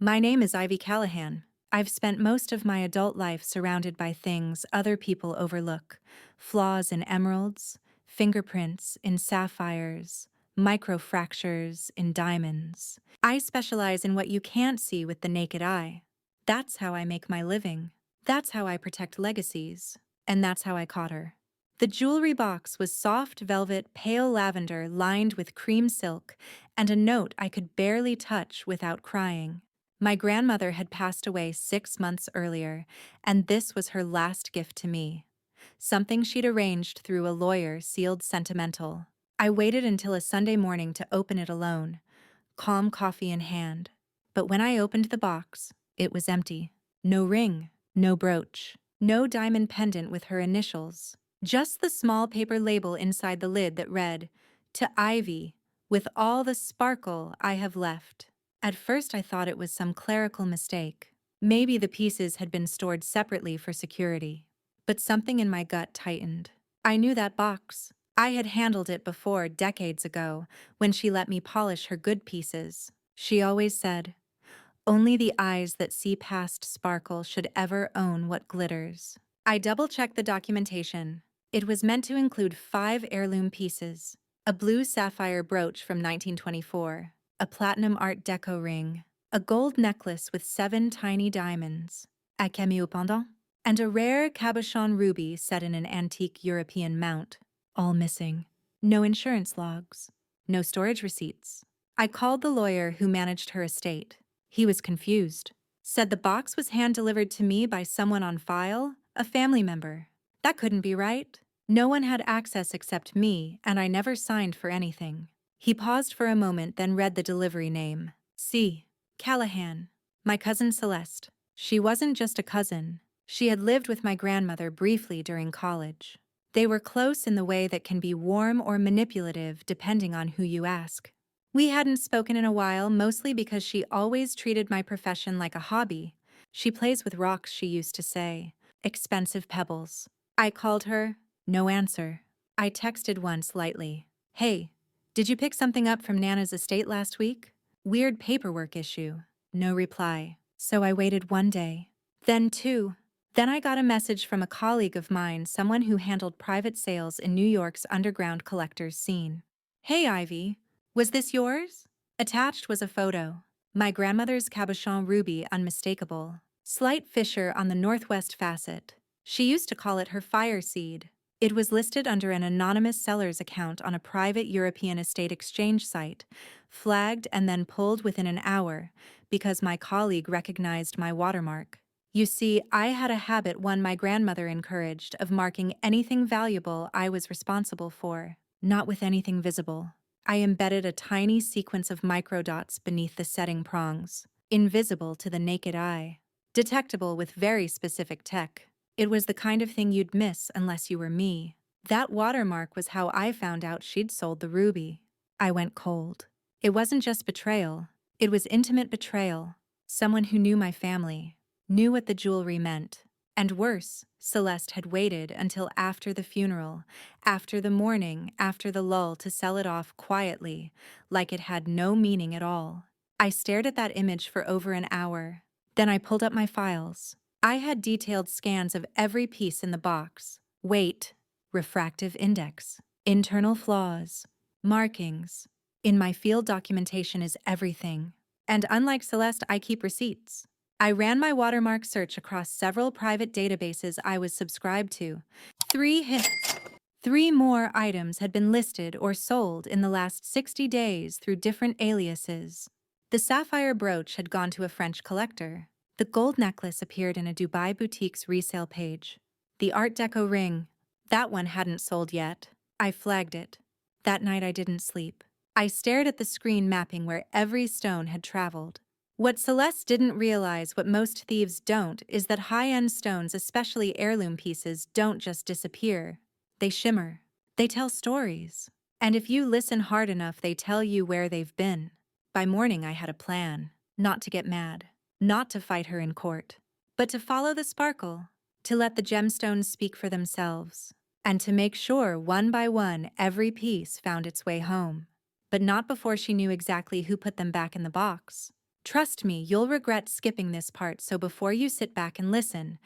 My name is Ivy Callahan. I've spent most of my adult life surrounded by things other people overlook: flaws in emeralds, fingerprints in sapphires, microfractures in diamonds. I specialize in what you can't see with the naked eye. That's how I make my living. That's how I protect legacies. And that's how I caught her. The jewelry box was soft velvet, pale lavender lined with cream silk, and a note I could barely touch without crying. My grandmother had passed away 6 months earlier, and this was her last gift to me. Something she'd arranged through a lawyer, sealed sentimental. I waited until a Sunday morning to open it alone, calm coffee in hand. But when I opened the box, it was empty. No ring, no brooch, no diamond pendant with her initials. Just the small paper label inside the lid that read, "To Ivy, with all the sparkle I have left." At first I thought it was some clerical mistake. Maybe the pieces had been stored separately for security. But something in my gut tightened. I knew that box. I had handled it before, decades ago, when she let me polish her good pieces. She always said, "Only the eyes that see past sparkle should ever own what glitters." I double-checked the documentation. It was meant to include 5 heirloom pieces: a blue sapphire brooch from 1924, a platinum Art Deco ring, a gold necklace with 7 tiny diamonds, a cameo pendant, and a rare cabochon ruby set in an antique European mount. All missing. No insurance logs. No storage receipts. I called the lawyer who managed her estate. He was confused. Said the box was hand-delivered to me by someone on file, a family member. That couldn't be right. No one had access except me, and I never signed for anything. He paused for a moment, then read the delivery name. C. Callahan. My cousin Celeste. She wasn't just a cousin. She had lived with my grandmother briefly during college. They were close in the way that can be warm or manipulative depending on who you ask. We hadn't spoken in a while, mostly because she always treated my profession like a hobby. "She plays with rocks," she used to say. "Expensive pebbles." I called her. No answer. I texted once lightly. "Hey, did you pick something up from Nana's estate last week? Weird paperwork issue." No reply. So I waited one day. Then 2. Then I got a message from a colleague of mine, someone who handled private sales in New York's underground collectors scene. "Hey, Ivy. Was this yours?" Attached was a photo. My grandmother's cabochon ruby, unmistakable. Slight fissure on the northwest facet. She used to call it her fire seed. It was listed under an anonymous seller's account on a private European estate exchange site, flagged and then pulled within an hour because my colleague recognized my watermark. You see, I had a habit one my grandmother encouraged of marking anything valuable I was responsible for, not with anything visible. I embedded a tiny sequence of microdots beneath the setting prongs, invisible to the naked eye, detectable with very specific tech. It was the kind of thing you'd miss unless you were me. That watermark was how I found out she'd sold the ruby. I went cold. It wasn't just betrayal. It was intimate betrayal. Someone who knew my family, knew what the jewelry meant. And worse, Celeste had waited until after the funeral, after the mourning, after the lull to sell it off quietly, like it had no meaning at all. I stared at that image for over an hour. Then I pulled up my files. I had detailed scans of every piece in the box: weight, refractive index, internal flaws, markings. In my field documentation is everything. And unlike Celeste, I keep receipts. I ran my watermark search across several private databases I was subscribed to. 3 hits. 3 more items had been listed or sold in the last 60 days through different aliases. The sapphire brooch had gone to a French collector. The gold necklace appeared in a Dubai boutique's resale page. The Art Deco ring, that one hadn't sold yet. I flagged it. That night I didn't sleep. I stared at the screen mapping where every stone had traveled. What Celeste didn't realize, what most thieves don't, is that high-end stones, especially heirloom pieces, don't just disappear. They shimmer. They tell stories. And if you listen hard enough, they tell you where they've been. By morning I had a plan. Not to get mad. Not to fight her in court. But to follow the sparkle. To let the gemstones speak for themselves. And to make sure, one by one, every piece found its way home. But not before she knew exactly who put them back in the box. Trust me, you'll regret skipping this part, so before you sit back and listen,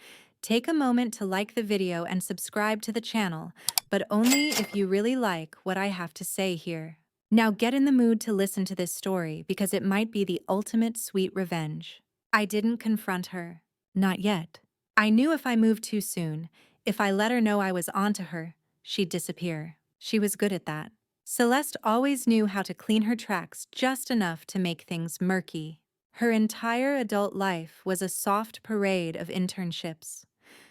take a moment to like the video and subscribe to the channel, but only if you really like what I have to say here. Now get in the mood to listen to this story because it might be the ultimate sweet revenge. I didn't confront her. Not yet. I knew if I moved too soon, if I let her know I was onto her, she'd disappear. She was good at that. Celeste always knew how to clean her tracks just enough to make things murky. Her entire adult life was a soft parade of internships.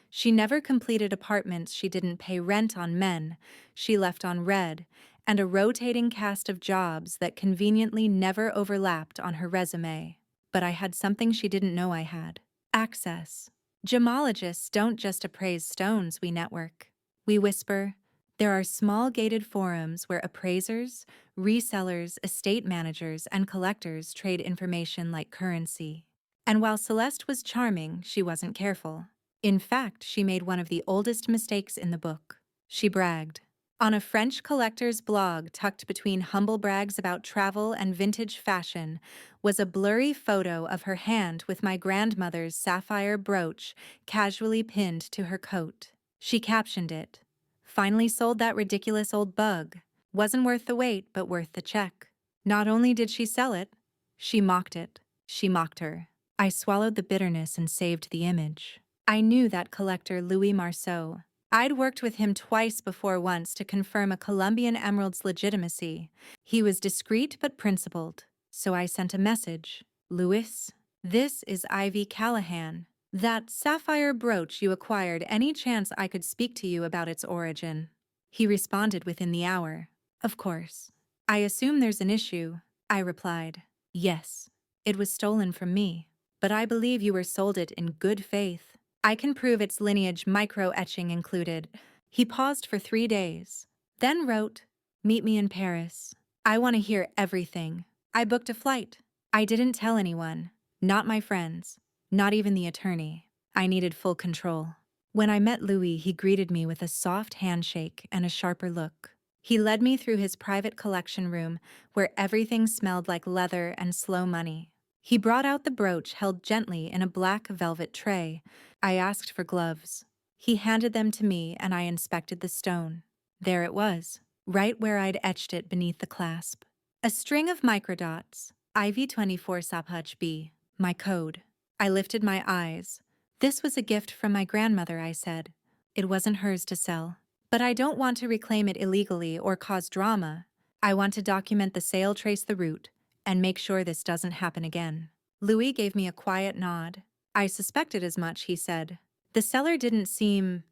She never completed apartments she didn't pay rent on men, she left on red, and a rotating cast of jobs that conveniently never overlapped on her resume. But I had something she didn't know I had. Access. Gemologists don't just appraise stones, we network. We whisper. There are small gated forums where appraisers, resellers, estate managers, and collectors trade information like currency. And while Celeste was charming, she wasn't careful. In fact, she made one of the oldest mistakes in the book. She bragged. On a French collector's blog tucked between humble brags about travel and vintage fashion was a blurry photo of her hand with my grandmother's sapphire brooch casually pinned to her coat. She captioned it, "Finally sold that ridiculous old bug. Wasn't worth the wait, but worth the check." Not only did she sell it, she mocked it. She mocked her. I swallowed the bitterness and saved the image. I knew that collector Louis Marceau. I'd worked with him twice before once to confirm a Colombian emerald's legitimacy. He was discreet but principled. So I sent a message. "Louis, this is Ivy Callahan. That sapphire brooch you acquired, any chance I could speak to you about its origin?" He responded within the hour. "Of course. I assume there's an issue," I replied. "Yes. It was stolen from me. But I believe you were sold it in good faith. I can prove its lineage, micro-etching included." He paused for 3 days, then wrote, "Meet me in Paris. I want to hear everything." I booked a flight. I didn't tell anyone, not my friends, not even the attorney. I needed full control. When I met Louis, he greeted me with a soft handshake and a sharper look. He led me through his private collection room where everything smelled like leather and slow money. He brought out the brooch held gently in a black velvet tray. I asked for gloves. He handed them to me and I inspected the stone. There it was, right where I'd etched it beneath the clasp. A string of microdots, IV24 Saphuj B, my code. I lifted my eyes. This was a gift from my grandmother, I said. It wasn't hers to sell. But I don't want to reclaim it illegally or cause drama. I want to document the sale, trace the route, and make sure this doesn't happen again. Louis gave me a quiet nod. I suspected as much, he said. The seller didn't seem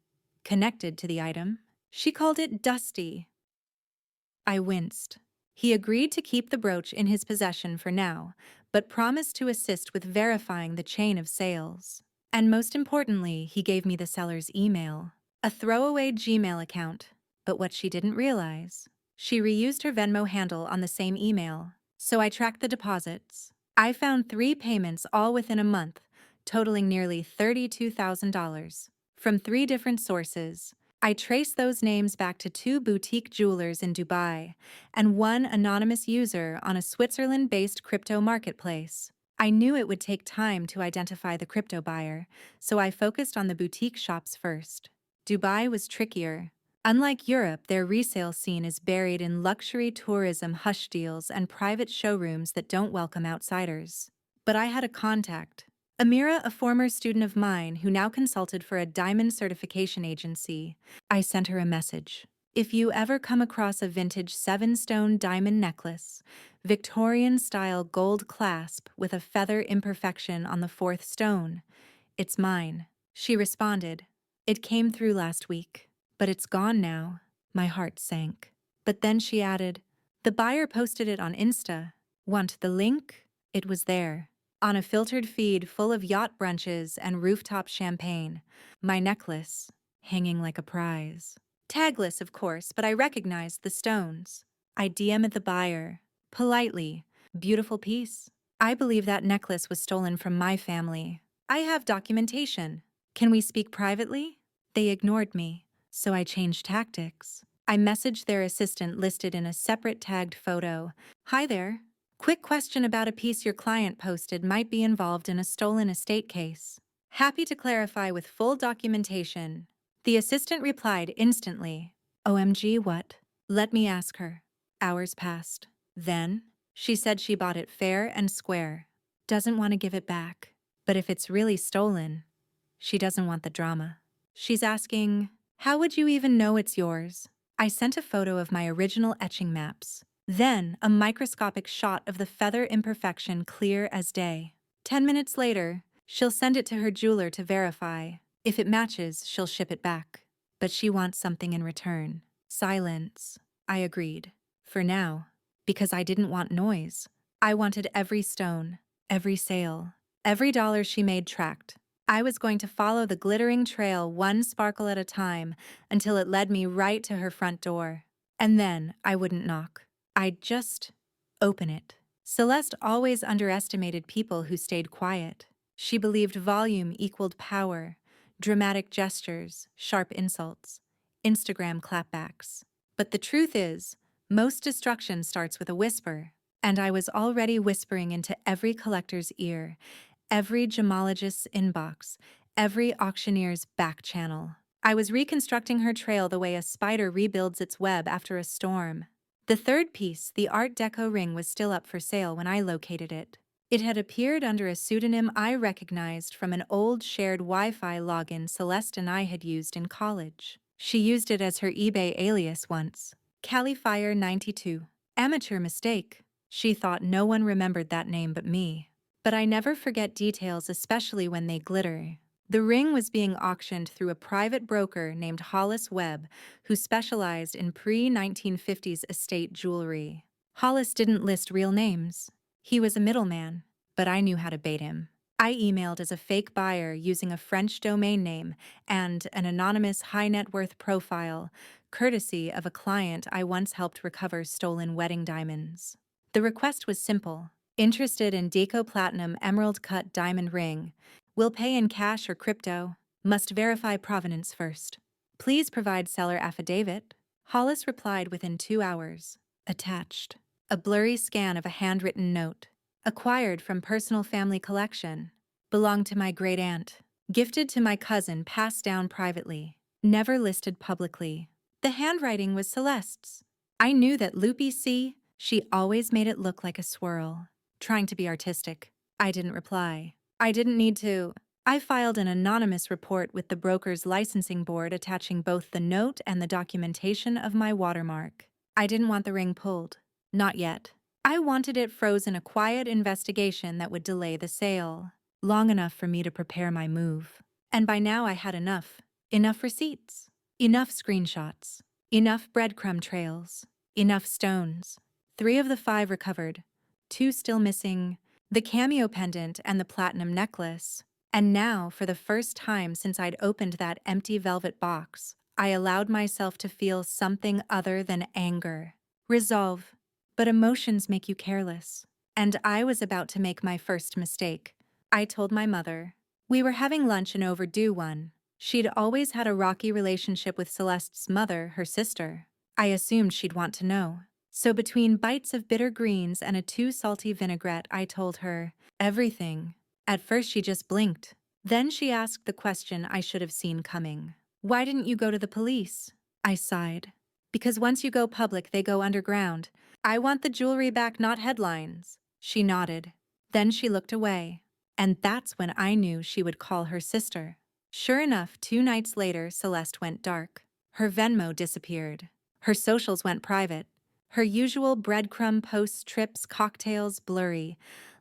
connected to the item. She called it dusty. I winced. He agreed to keep the brooch in his possession for now, but promised to assist with verifying the chain of sales. And most importantly, he gave me the seller's email. A throwaway Gmail account. But what she didn't realize, she reused her Venmo handle on the same email. So I tracked the deposits. I found 3 payments all within a month, totaling nearly $32,000. From 3 different sources. I traced those names back to 2 boutique jewelers in Dubai and 1 anonymous user on a Switzerland-based crypto marketplace. I knew it would take time to identify the crypto buyer, so I focused on the boutique shops first. Dubai was trickier. Unlike Europe, their resale scene is buried in luxury tourism hush deals and private showrooms that don't welcome outsiders. But I had a contact. Amira, a former student of mine who now consulted for a diamond certification agency. I sent her a message. "If you ever come across a vintage 7-stone diamond necklace, Victorian-style gold clasp with a feather imperfection on the 4th stone, it's mine." She responded, "It came through last week, but it's gone now." My heart sank. But then she added, "The buyer posted it on Insta. Want the link?" It was there. On a filtered feed full of yacht brunches and rooftop champagne, my necklace, hanging like a prize. Tagless, of course, but I recognized the stones. I DM'd the buyer, politely, "Beautiful piece. I believe that necklace was stolen from my family. I have documentation. Can we speak privately?" They ignored me, so I changed tactics. I messaged their assistant listed in a separate tagged photo. "Hi there. Quick question about a piece your client posted might be involved in a stolen estate case. Happy to clarify with full documentation. The assistant replied instantly. OMG, what? Let me ask her. Hours passed. Then, she said she bought it fair and square. Doesn't want to give it back. But if it's really stolen, she doesn't want the drama. She's asking, how would you even know it's yours? I sent a photo of my original etching maps. Then, a microscopic shot of the feather imperfection clear as day. 10 minutes later, she'll send it to her jeweler to verify. If it matches, she'll ship it back. But she wants something in return. Silence. I agreed. For now. Because I didn't want noise. I wanted every stone, every sale, every dollar she made tracked. I was going to follow the glittering trail one sparkle at a time until it led me right to her front door. And then I wouldn't knock. I'd just open it. Celeste always underestimated people who stayed quiet. She believed volume equaled power, dramatic gestures, sharp insults, Instagram clapbacks. But the truth is, most destruction starts with a whisper, and I was already whispering into every collector's ear, every gemologist's inbox, every auctioneer's back channel. I was reconstructing her trail the way a spider rebuilds its web after a storm. The third piece, the Art Deco ring, was still up for sale when I located it. It had appeared under a pseudonym I recognized from an old shared Wi-Fi login Celeste and I had used in college. She used it as her eBay alias once. Califire92. Amateur mistake. She thought no one remembered that name but me. But I never forget details, especially when they glitter. The ring was being auctioned through a private broker named Hollis Webb, who specialized in pre-1950s estate jewelry. Hollis didn't list real names. He was a middleman, but I knew how to bait him. I emailed as a fake buyer using a French domain name and an anonymous high-net-worth profile, courtesy of a client I once helped recover stolen wedding diamonds. The request was simple. Interested in Deco Platinum Emerald-cut diamond ring. Will pay in cash or crypto. Must verify provenance first. Please provide seller affidavit. Hollis replied within 2 hours. Attached. A blurry scan of a handwritten note. Acquired from personal family collection. Belonged to my great-aunt. Gifted to my cousin, passed down privately. Never listed publicly. The handwriting was Celeste's. I knew that Loopy C, she always made it look like a swirl. Trying to be artistic. I didn't reply. I didn't need to. I filed an anonymous report with the broker's licensing board attaching both the note and the documentation of my watermark. I didn't want the ring pulled. Not yet. I wanted it frozen, a quiet investigation that would delay the sale. Long enough for me to prepare my move. And by now I had enough. Enough receipts. Enough screenshots. Enough breadcrumb trails. Enough stones. 3 of the 5 recovered. 2 still missing. The cameo pendant and the platinum necklace. And now, for the first time since I'd opened that empty velvet box, I allowed myself to feel something other than anger. Resolve. But emotions make you careless. And I was about to make my first mistake. I told my mother. We were having lunch, an overdue one. She'd always had a rocky relationship with Celeste's mother, her sister. I assumed she'd want to know. So between bites of bitter greens and a too salty vinaigrette, I told her everything. At first she just blinked. Then she asked the question I should have seen coming. Why didn't you go to the police? I sighed. Because once you go public, they go underground. I want the jewelry back, not headlines. She nodded. Then she looked away. And that's when I knew she would call her sister. Sure enough, 2 nights later, Celeste went dark. Her Venmo disappeared. Her socials went private. Her usual breadcrumb posts, trips, cocktails, blurry.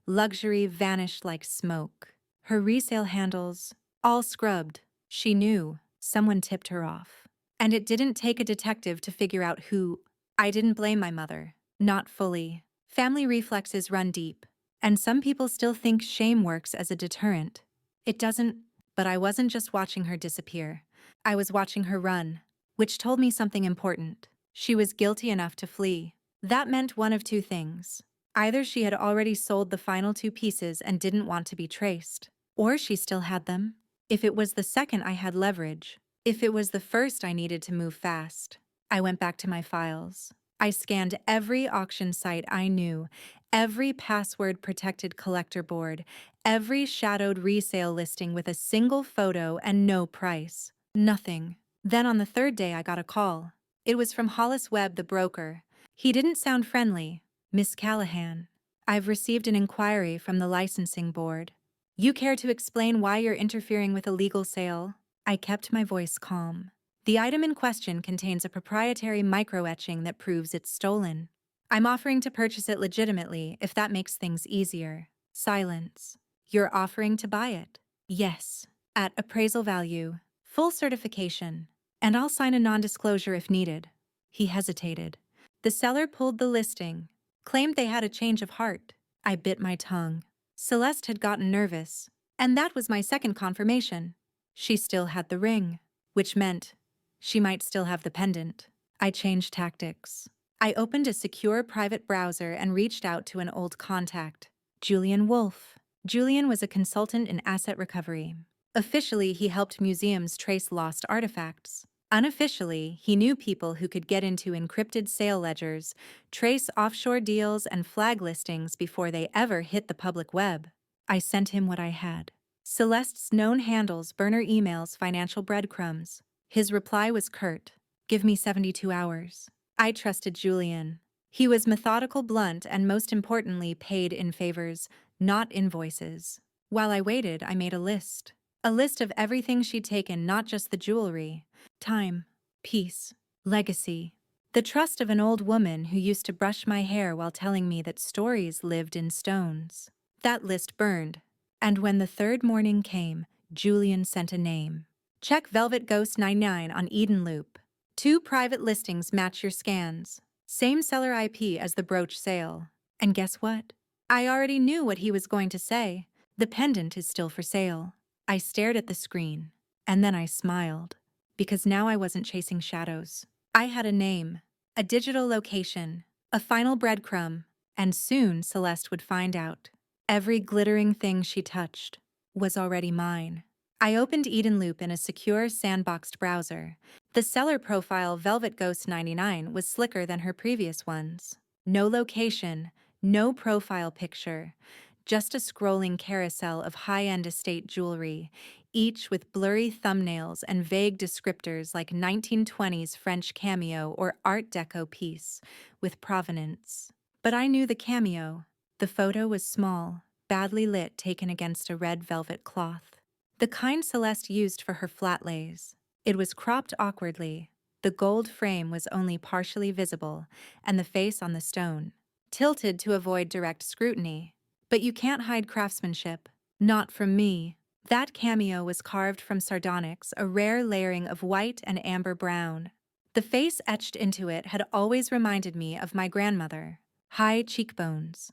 Luxury vanished like smoke. Her resale handles, all scrubbed. She knew. Someone tipped her off. And it didn't take a detective to figure out who. I didn't blame my mother. Not fully. Family reflexes run deep. And some people still think shame works as a deterrent. It doesn't, but I wasn't just watching her disappear. I was watching her run, which told me something important. She was guilty enough to flee. That meant one of 2 things. Either she had already sold the final 2 pieces and didn't want to be traced, or she still had them. If it was the second, I had leverage. If it was the first, I needed to move fast. I went back to my files. I scanned every auction site I knew, every password-protected collector board, every shadowed resale listing with a single photo and no price. Nothing. Then on the third day I got a call. It was from Hollis Webb, the broker. He didn't sound friendly. "Miss Callahan, I've received an inquiry from the licensing board. You care to explain why you're interfering with a legal sale?" I kept my voice calm. "The item in question contains a proprietary microetching that proves it's stolen. I'm offering to purchase it legitimately if that makes things easier." Silence. "You're offering to buy it?" "Yes. At appraisal value. Full certification. And I'll sign a non-disclosure if needed." He hesitated. The seller pulled the listing, claimed they had a change of heart. I bit my tongue. Celeste had gotten nervous, and that was my second confirmation. She still had the ring, which meant she might still have the pendant. I changed tactics. I opened a secure private browser and reached out to an old contact, Julian Wolfe. Julian was a consultant in asset recovery. Officially, he helped museums trace lost artifacts. Unofficially, he knew people who could get into encrypted sale ledgers, trace offshore deals and flag listings before they ever hit the public web. I sent him what I had. Celeste's known handles, burner emails, financial breadcrumbs. His reply was curt. "Give me 72 hours. I trusted Julian. He was methodical, blunt, and most importantly, paid in favors, not invoices. While I waited, I made a list. A list of everything she'd taken, not just the jewelry. Time, peace, legacy. The trust of an old woman who used to brush my hair while telling me that stories lived in stones. That list burned. And when the third morning came, Julian sent a name. "Check Velvet Ghost 99 on Eden Loop. 2 private listings match your scans. Same seller IP as the brooch sale." And guess what? I already knew what he was going to say. "The pendant is still for sale." I stared at the screen, and then I smiled, because now I wasn't chasing shadows. I had a name, a digital location, a final breadcrumb, and soon Celeste would find out. Every glittering thing she touched was already mine. I opened Eden Loop in a secure, sandboxed browser. The seller profile, Velvet Ghost 99, was slicker than her previous ones. No location, no profile picture, just a scrolling carousel of high-end estate jewelry, each with blurry thumbnails and vague descriptors like 1920s French cameo or Art Deco piece, with provenance. But I knew the cameo. The photo was small, badly lit, taken against a red velvet cloth. The kind Celeste used for her flat lays. It was cropped awkwardly. The gold frame was only partially visible, and the face on the stone, tilted to avoid direct scrutiny. But you can't hide craftsmanship. Not from me. That cameo was carved from sardonyx, a rare layering of white and amber brown. The face etched into it had always reminded me of my grandmother. High cheekbones.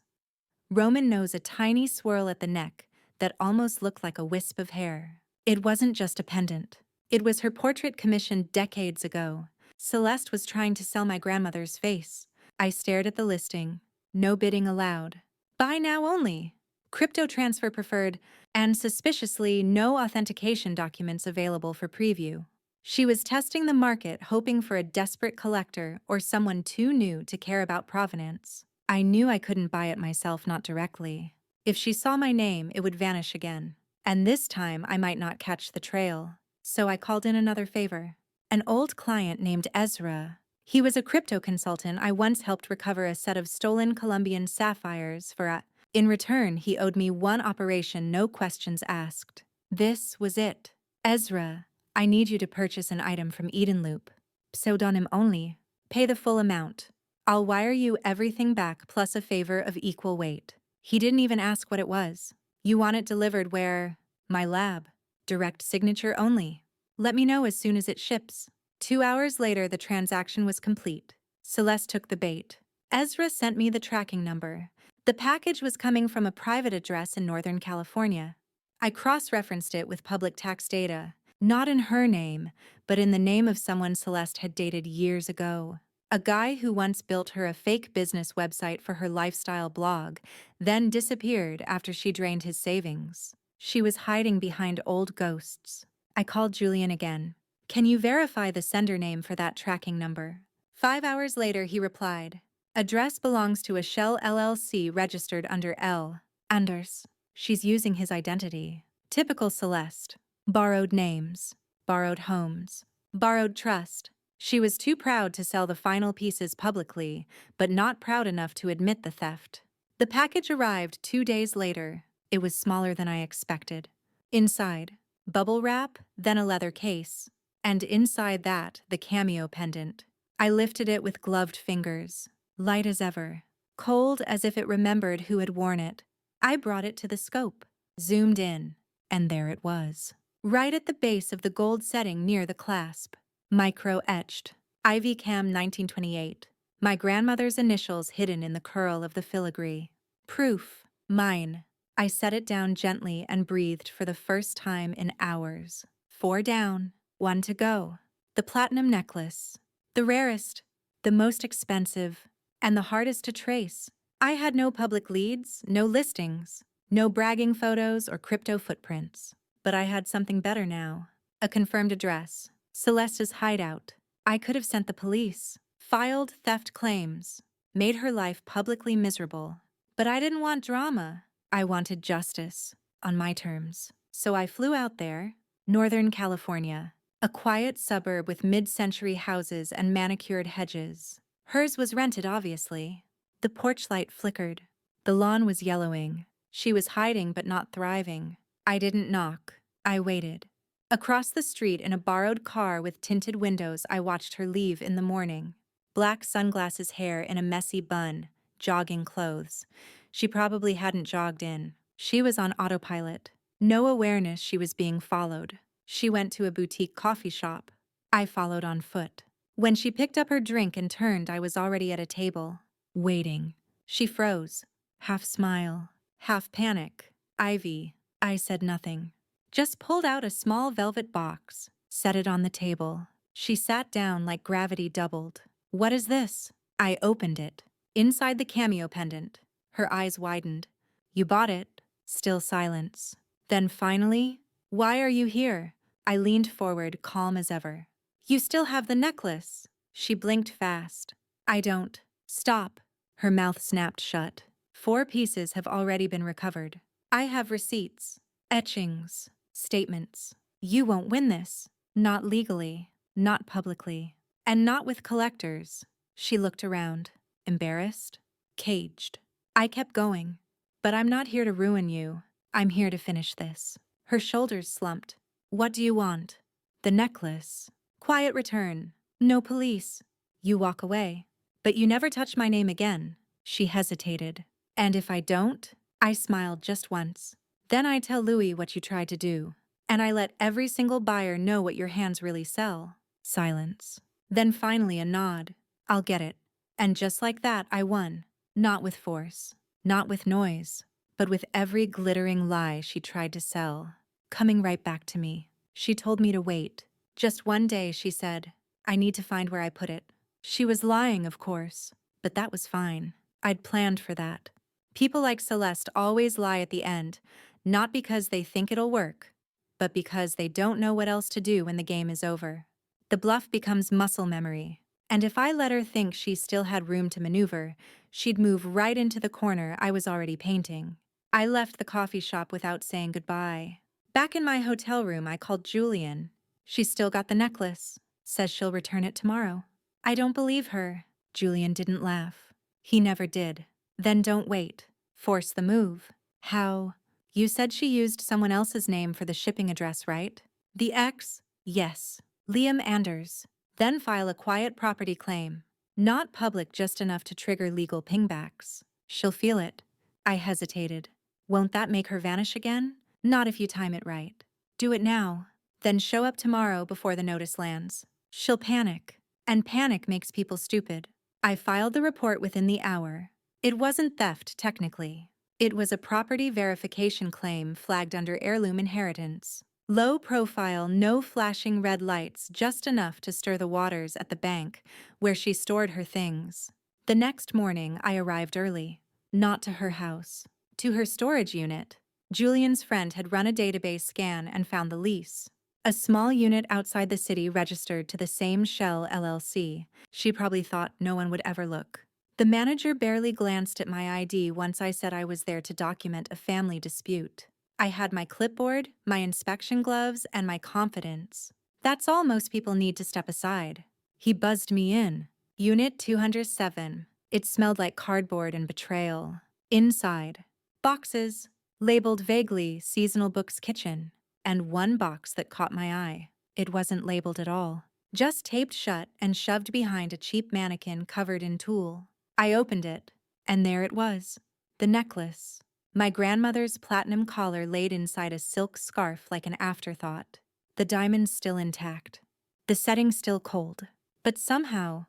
Roman nose, a tiny swirl at the neck that almost looked like a wisp of hair. It wasn't just a pendant. It was her portrait commissioned decades ago. Celeste was trying to sell my grandmother's face. I stared at the listing. No bidding allowed. Buy now only. Crypto transfer preferred, and suspiciously no authentication documents available for preview. She was testing the market, hoping for a desperate collector or someone too new to care about provenance. I knew I couldn't buy it myself, not directly. If she saw my name, it would vanish again. And this time I might not catch the trail. So I called in another favor. An old client named Ezra. He was a crypto consultant I once helped recover a set of stolen Colombian sapphires for In return, he owed me one operation, no questions asked. This was it. "Ezra, I need you to purchase an item from Eden Loop. Pseudonym only. Pay the full amount. I'll wire you everything back plus a favor of equal weight." He didn't even ask what it was. "You want it delivered where?" "My lab. Direct signature only. Let me know as soon as it ships." 2 hours later, the transaction was complete. Celeste took the bait. Ezra sent me the tracking number. The package was coming from a private address in Northern California. I cross-referenced it with public tax data, not in her name, but in the name of someone Celeste had dated years ago. A guy who once built her a fake business website for her lifestyle blog, then disappeared after she drained his savings. She was hiding behind old ghosts. I called Julian again. "Can you verify the sender name for that tracking number?" 5 hours later, he replied, "Address belongs to a Shell LLC registered under L. Anders." She's using his identity. Typical Celeste. Borrowed names, borrowed homes, borrowed trust. She was too proud to sell the final pieces publicly, but not proud enough to admit the theft. The package arrived 2 days later. It was smaller than I expected. Inside, bubble wrap, then a leather case, and inside that, the cameo pendant. I lifted it with gloved fingers, light as ever, cold as if it remembered who had worn it. I brought it to the scope, zoomed in, and there it was, right at the base of the gold setting near the clasp. Micro-etched, Ivy Cam 1928, my grandmother's initials hidden in the curl of the filigree. Proof, mine. I set it down gently and breathed for the first time in hours. 4 down, 1 to go. The platinum necklace. The rarest, the most expensive, and the hardest to trace. I had no public leads, no listings, no bragging photos or crypto footprints. But I had something better now. A confirmed address. Celeste's hideout. I could have sent the police, filed theft claims, made her life publicly miserable. But I didn't want drama. I wanted justice, on my terms. So I flew out there, Northern California, a quiet suburb with mid-century houses and manicured hedges. Hers was rented, obviously. The porch light flickered. The lawn was yellowing. She was hiding but not thriving. I didn't knock. I waited. Across the street in a borrowed car with tinted windows, I watched her leave in the morning. Black sunglasses hair in a messy bun, jogging clothes. She probably hadn't jogged in. She was on autopilot. No awareness she was being followed. She went to a boutique coffee shop. I followed on foot. When she picked up her drink and turned, I was already at a table, waiting. She froze, half smile, half panic. "Ivy." I said nothing. Just pulled out a small velvet box, set it on the table. She sat down like gravity doubled. "What is this?" I opened it. Inside the cameo pendant. Her eyes widened. "You bought it." Still silence. Then finally, "Why are you here?" I leaned forward, calm as ever. "You still have the necklace." She blinked fast. "I don't." "Stop." Her mouth snapped shut. 4 pieces have already been recovered. I have receipts, etchings, statements. You won't win this. Not legally, not publicly, and not with collectors. She looked around, embarrassed, caged. I kept going. "But I'm not here to ruin you. I'm here to finish this." Her shoulders slumped. "What do you want?" "The necklace." Quiet return. "No police." "You walk away. But you never touch my name again." She hesitated. "And if I don't?" I smiled just once. "Then I tell Louis what you tried to do. And I let every single buyer know what your hands really sell." Silence. Then finally a nod. "I'll get it." And just like that, I won. Not with force, not with noise, but with every glittering lie she tried to sell. Coming right back to me. She told me to wait. Just 1 day, she said. "I need to find where I put it." She was lying, of course, but that was fine. I'd planned for that. People like Celeste always lie at the end, not because they think it'll work, but because they don't know what else to do when the game is over. The bluff becomes muscle memory, and if I let her think she still had room to maneuver, she'd move right into the corner I was already painting. I left the coffee shop without saying goodbye. Back in my hotel room, I called Julian. "She's still got the necklace. Says she'll return it tomorrow." "I don't believe her." Julian didn't laugh. He never did. "Then don't wait. Force the move." "How?" "You said she used someone else's name for the shipping address, right?" "The ex?" "Yes. Liam Anders." "Then file a quiet property claim. Not public, just enough to trigger legal pingbacks. She'll feel it." I hesitated. "Won't that make her vanish again?" "Not if you time it right. Do it now. Then show up tomorrow before the notice lands. She'll panic. And panic makes people stupid." I filed the report within the hour. It wasn't theft, technically. It was a property verification claim flagged under heirloom inheritance. Low profile, no flashing red lights, just enough to stir the waters at the bank where she stored her things. The next morning, I arrived early. Not to her house. To her storage unit. Julian's friend had run a database scan and found the lease. A small unit outside the city registered to the same Shell LLC. She probably thought no one would ever look. The manager barely glanced at my ID once I said I was there to document a family dispute. I had my clipboard, my inspection gloves, and my confidence. That's all most people need to step aside. He buzzed me in. Unit 207. It smelled like cardboard and betrayal. Inside, boxes, labeled vaguely Seasonal Books Kitchen, and one box that caught my eye. It wasn't labeled at all, just taped shut and shoved behind a cheap mannequin covered in tulle. I opened it, and there it was, the necklace. My grandmother's platinum collar laid inside a silk scarf like an afterthought. The diamonds still intact, the setting still cold, but somehow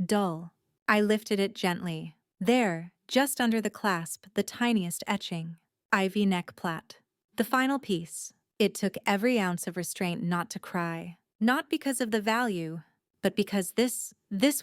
dull. I lifted it gently. There, just under the clasp, the tiniest etching. Ivy neck plait. The final piece. It took every ounce of restraint not to cry. Not because of the value, but because this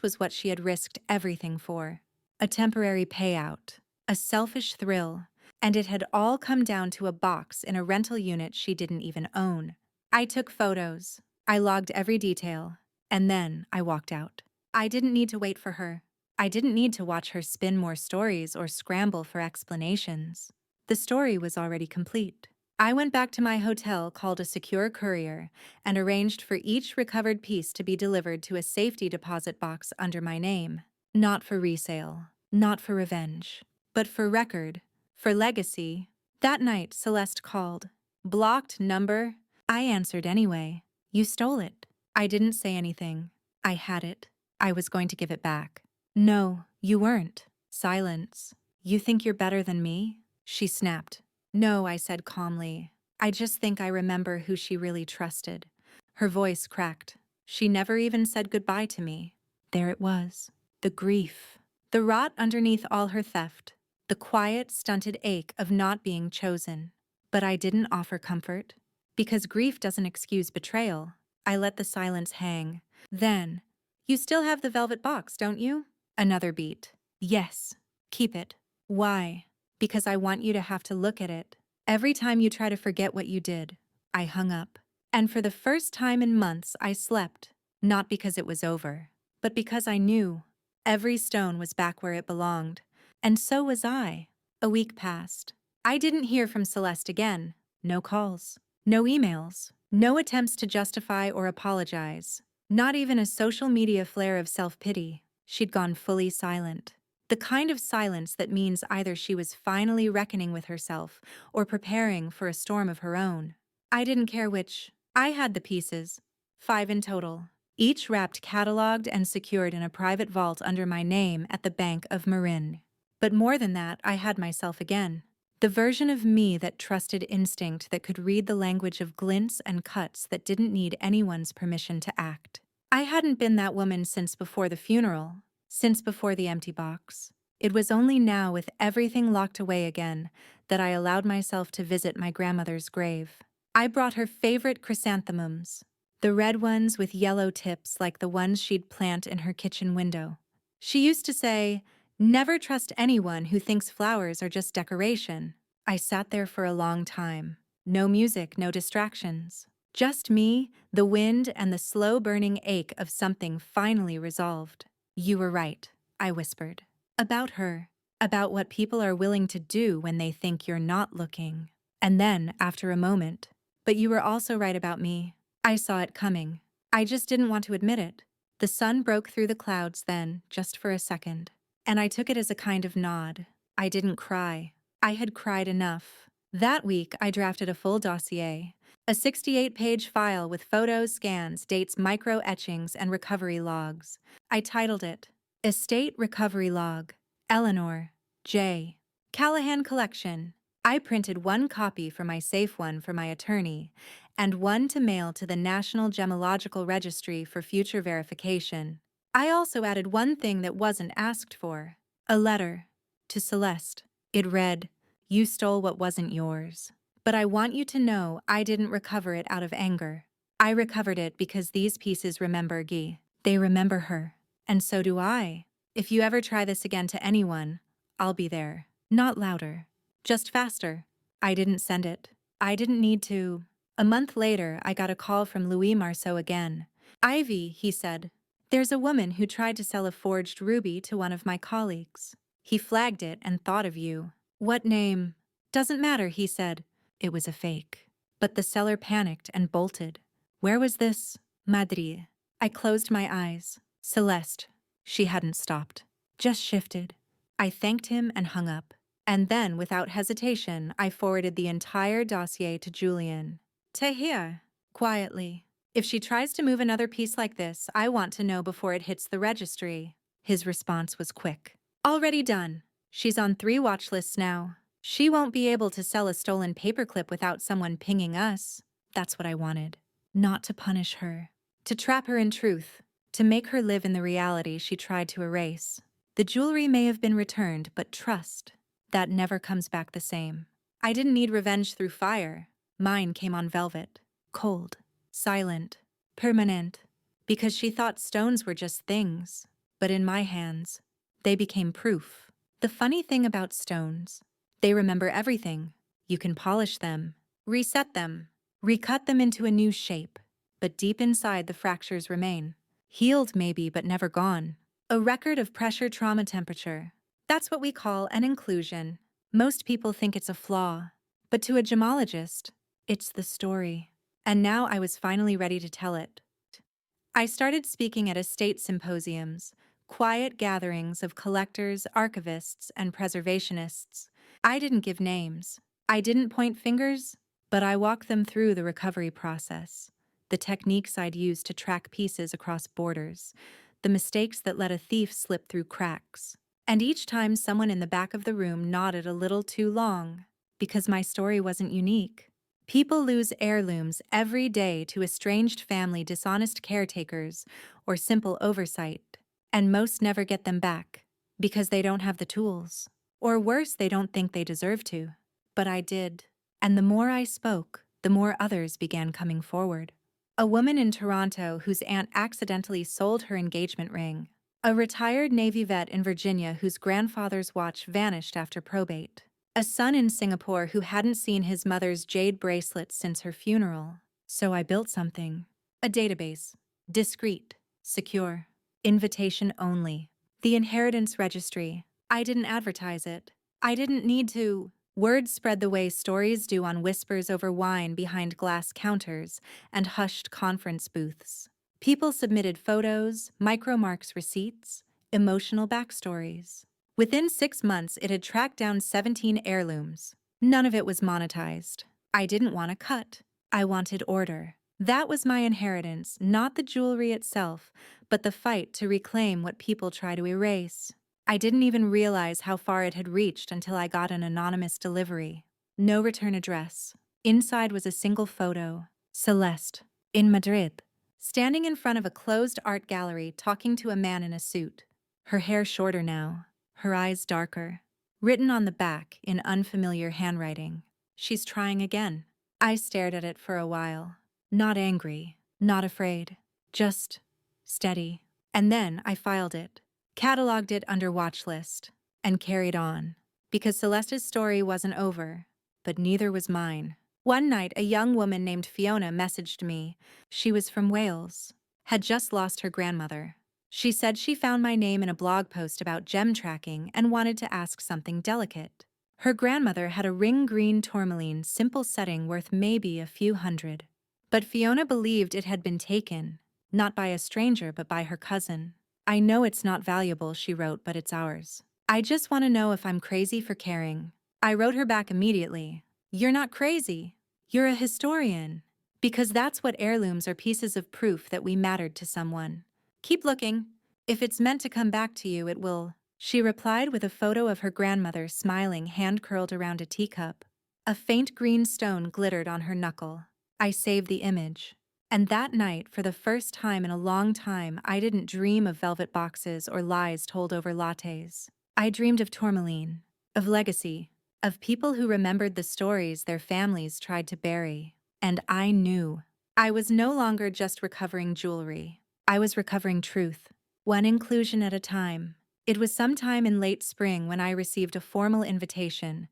was what she had risked everything for. A temporary payout, a selfish thrill, and it had all come down to a box in a rental unit she didn't even own. I took photos. I logged every detail. And then I walked out. I didn't need to wait for her. I didn't need to watch her spin more stories or scramble for explanations. The story was already complete. I went back to my hotel, called a secure courier, and arranged for each recovered piece to be delivered to a safety deposit box under my name. Not for resale, not for revenge, but for record, for legacy. That night, Celeste called. Blocked number. I answered anyway. You stole it. I didn't say anything. I had it. I was going to give it back. No, you weren't. Silence. You think you're better than me? She snapped. No, I said calmly. I just think I remember who she really trusted. Her voice cracked. She never even said goodbye to me. There it was. The grief. The rot underneath all her theft. The quiet, stunted ache of not being chosen. But I didn't offer comfort. Because grief doesn't excuse betrayal. I let the silence hang. Then, you still have the velvet box, don't you? Another beat. Yes. Keep it. Why? Because I want you to have to look at it. Every time you try to forget what you did. I hung up. And for the first time in months, I slept. Not because it was over, but because I knew. Every stone was back where it belonged. And so was I. A week passed. I didn't hear from Celeste again. No calls. No emails. No attempts to justify or apologize. Not even a social media flare of self-pity. She'd gone fully silent. The kind of silence that means either she was finally reckoning with herself or preparing for a storm of her own. I didn't care which. I had the pieces. 5 in total. Each wrapped, cataloged, and secured in a private vault under my name at the Bank of Marin. But more than that, I had myself again. The version of me that trusted instinct, that could read the language of glints and cuts, that didn't need anyone's permission to act. I hadn't been that woman since before the funeral, since before the empty box. It was only now, with everything locked away again, that I allowed myself to visit my grandmother's grave. I brought her favorite chrysanthemums, the red ones with yellow tips like the ones she'd plant in her kitchen window. She used to say, "Never trust anyone who thinks flowers are just decoration." I sat there for a long time. No music, no distractions. Just me, the wind, and the slow-burning ache of something finally resolved. You were right, I whispered. About her. About what people are willing to do when they think you're not looking. And then, after a moment, but you were also right about me. I saw it coming. I just didn't want to admit it. The sun broke through the clouds then, just for a second. And I took it as a kind of nod. I didn't cry. I had cried enough. That week, I drafted a full dossier. A 68-page file with photos, scans, dates, micro-etchings, and recovery logs. I titled it, Estate Recovery Log, Eleanor, J. Callahan Collection. I printed 1 copy for my safe one for my attorney, and 1 to mail to the National Gemological Registry for future verification. I also added 1 thing that wasn't asked for, a letter to Celeste. It read, "You stole what wasn't yours. But I want you to know I didn't recover it out of anger. I recovered it because these pieces remember Guy. They remember her. And so do I. If you ever try this again to anyone, I'll be there. Not louder. Just faster." I didn't send it. I didn't need to. A month later, I got a call from Louis Marceau again. "Ivy," he said, "there's a woman who tried to sell a forged ruby to one of my colleagues. He flagged it and thought of you." "What name?" "Doesn't matter," he said. It was a fake. But the seller panicked and bolted. Where was this? Madrid. I closed my eyes. Celeste. She hadn't stopped. Just shifted. I thanked him and hung up. And then, without hesitation, I forwarded the entire dossier to Julian. "Tahir," quietly. "If she tries to move another piece like this, I want to know before it hits the registry." His response was quick. "Already done. She's on 3 watch lists now. She won't be able to sell a stolen paperclip without someone pinging us." That's what I wanted. Not to punish her. To trap her in truth. To make her live in the reality she tried to erase. The jewelry may have been returned, but trust, that never comes back the same. I didn't need revenge through fire. Mine came on velvet. Cold. Silent. Permanent. Because she thought stones were just things. But in my hands, they became proof. The funny thing about stones, they remember everything. You can polish them, reset them, recut them into a new shape. But deep inside, the fractures remain. Healed maybe, but never gone. A record of pressure, trauma, temperature. That's what we call an inclusion. Most people think it's a flaw. But to a gemologist, it's the story. And now I was finally ready to tell it. I started speaking at estate symposiums, quiet gatherings of collectors, archivists, and preservationists. I didn't give names. I didn't point fingers, but I walked them through the recovery process, the techniques I'd used to track pieces across borders, the mistakes that let a thief slip through cracks. And each time someone in the back of the room nodded a little too long, because my story wasn't unique. People lose heirlooms every day to estranged family, dishonest caretakers, or simple oversight. And most never get them back, because they don't have the tools. Or worse, they don't think they deserve to. But I did. And the more I spoke, the more others began coming forward. A woman in Toronto whose aunt accidentally sold her engagement ring. A retired Navy vet in Virginia whose grandfather's watch vanished after probate. A son in Singapore who hadn't seen his mother's jade bracelet since her funeral. So I built something. A database. Discreet. Secure. Invitation only. The inheritance registry. I didn't advertise it. I didn't need to. Word spread the way stories do on whispers over wine behind glass counters and hushed conference booths. People submitted photos, micromarks receipts, emotional backstories. Within 6 months, it had tracked down 17 heirlooms. None of it was monetized. I didn't want a cut. I wanted order. That was my inheritance, not the jewelry itself, but the fight to reclaim what people try to erase. I didn't even realize how far it had reached until I got an anonymous delivery. No return address. Inside was a single photo. Celeste, in Madrid, standing in front of a closed art gallery talking to a man in a suit. Her hair shorter now, her eyes darker. Written on the back in unfamiliar handwriting. "She's trying again." I stared at it for a while. Not angry, not afraid. Just steady. And then I filed it. Cataloged it under watch list, and carried on. Because Celeste's story wasn't over, but neither was mine. One night, a young woman named Fiona messaged me. She was from Wales, had just lost her grandmother. She said she found my name in a blog post about gem tracking and wanted to ask something delicate. Her grandmother had a ring green tourmaline simple setting worth maybe a few hundred. But Fiona believed it had been taken, not by a stranger but by her cousin. "I know it's not valuable," she wrote, "but it's ours. I just want to know if I'm crazy for caring." I wrote her back immediately. "You're not crazy. You're a historian." Because that's what heirlooms are, pieces of proof that we mattered to someone. "Keep looking. If it's meant to come back to you, it will." She replied with a photo of her grandmother smiling, hand curled around a teacup. A faint green stone glittered on her knuckle. I saved the image. And that night, for the first time in a long time, I didn't dream of velvet boxes or lies told over lattes. I dreamed of tourmaline, of legacy, of people who remembered the stories their families tried to bury. And I knew. I was no longer just recovering jewelry. I was recovering truth, one inclusion at a time. It was sometime in late spring when I received a formal invitation.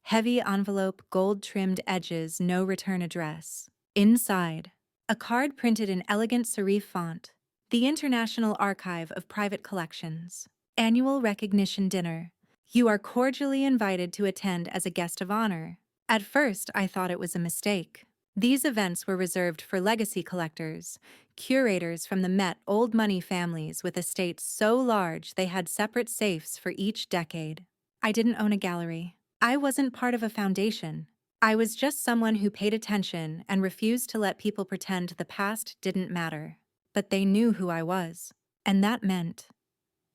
Heavy envelope, gold-trimmed edges, no return address. Inside, a card printed in elegant serif font. The International Archive of Private Collections. Annual Recognition Dinner. You are cordially invited to attend as a guest of honor. At first, I thought it was a mistake. These events were reserved for legacy collectors, curators from the Met old money families with estates so large they had separate safes for each decade. I didn't own a gallery. I wasn't part of a foundation. I was just someone who paid attention and refused to let people pretend the past didn't matter. But they knew who I was. And that meant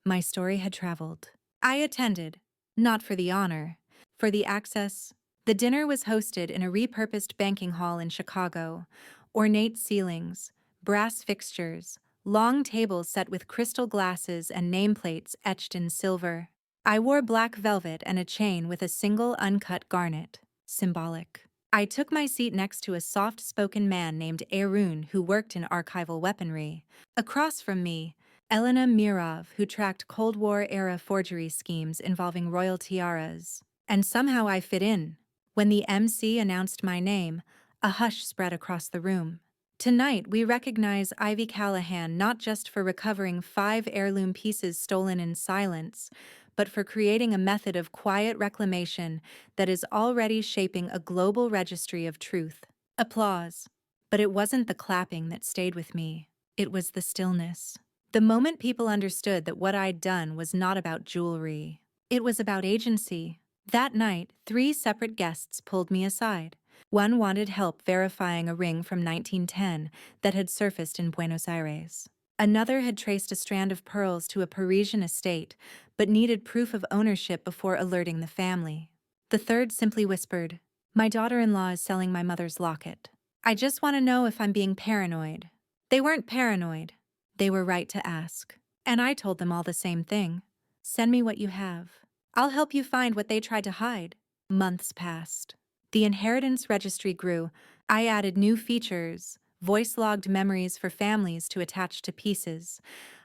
my story had traveled. I attended, not for the honor, for the access. The dinner was hosted in a repurposed banking hall in Chicago. Ornate ceilings, brass fixtures, long tables set with crystal glasses and nameplates etched in silver. I wore black velvet and a chain with a single uncut garnet. Symbolic. I took my seat next to a soft-spoken man named Arun who worked in archival weaponry. Across from me, Elena Mirov, who tracked Cold War-era forgery schemes involving royal tiaras. And somehow I fit in. When the MC announced my name, a hush spread across the room. Tonight, we recognize Ivy Callahan not just for recovering 5 heirloom pieces stolen in silence, but for creating a method of quiet reclamation that is already shaping a global registry of truth. Applause. But it wasn't the clapping that stayed with me. It was the stillness. The moment people understood that what I'd done was not about jewelry. It was about agency. That night, 3 separate guests pulled me aside. One wanted help verifying a ring from 1910 that had surfaced in Buenos Aires. Another had traced a strand of pearls to a Parisian estate, but needed proof of ownership before alerting the family. The third simply whispered, "My daughter-in-law is selling my mother's locket. I just want to know if I'm being paranoid." They weren't paranoid. They were right to ask. And I told them all the same thing. Send me what you have. I'll help you find what they tried to hide. Months passed. The inheritance registry grew. I added new features, voice-logged memories for families to attach to pieces,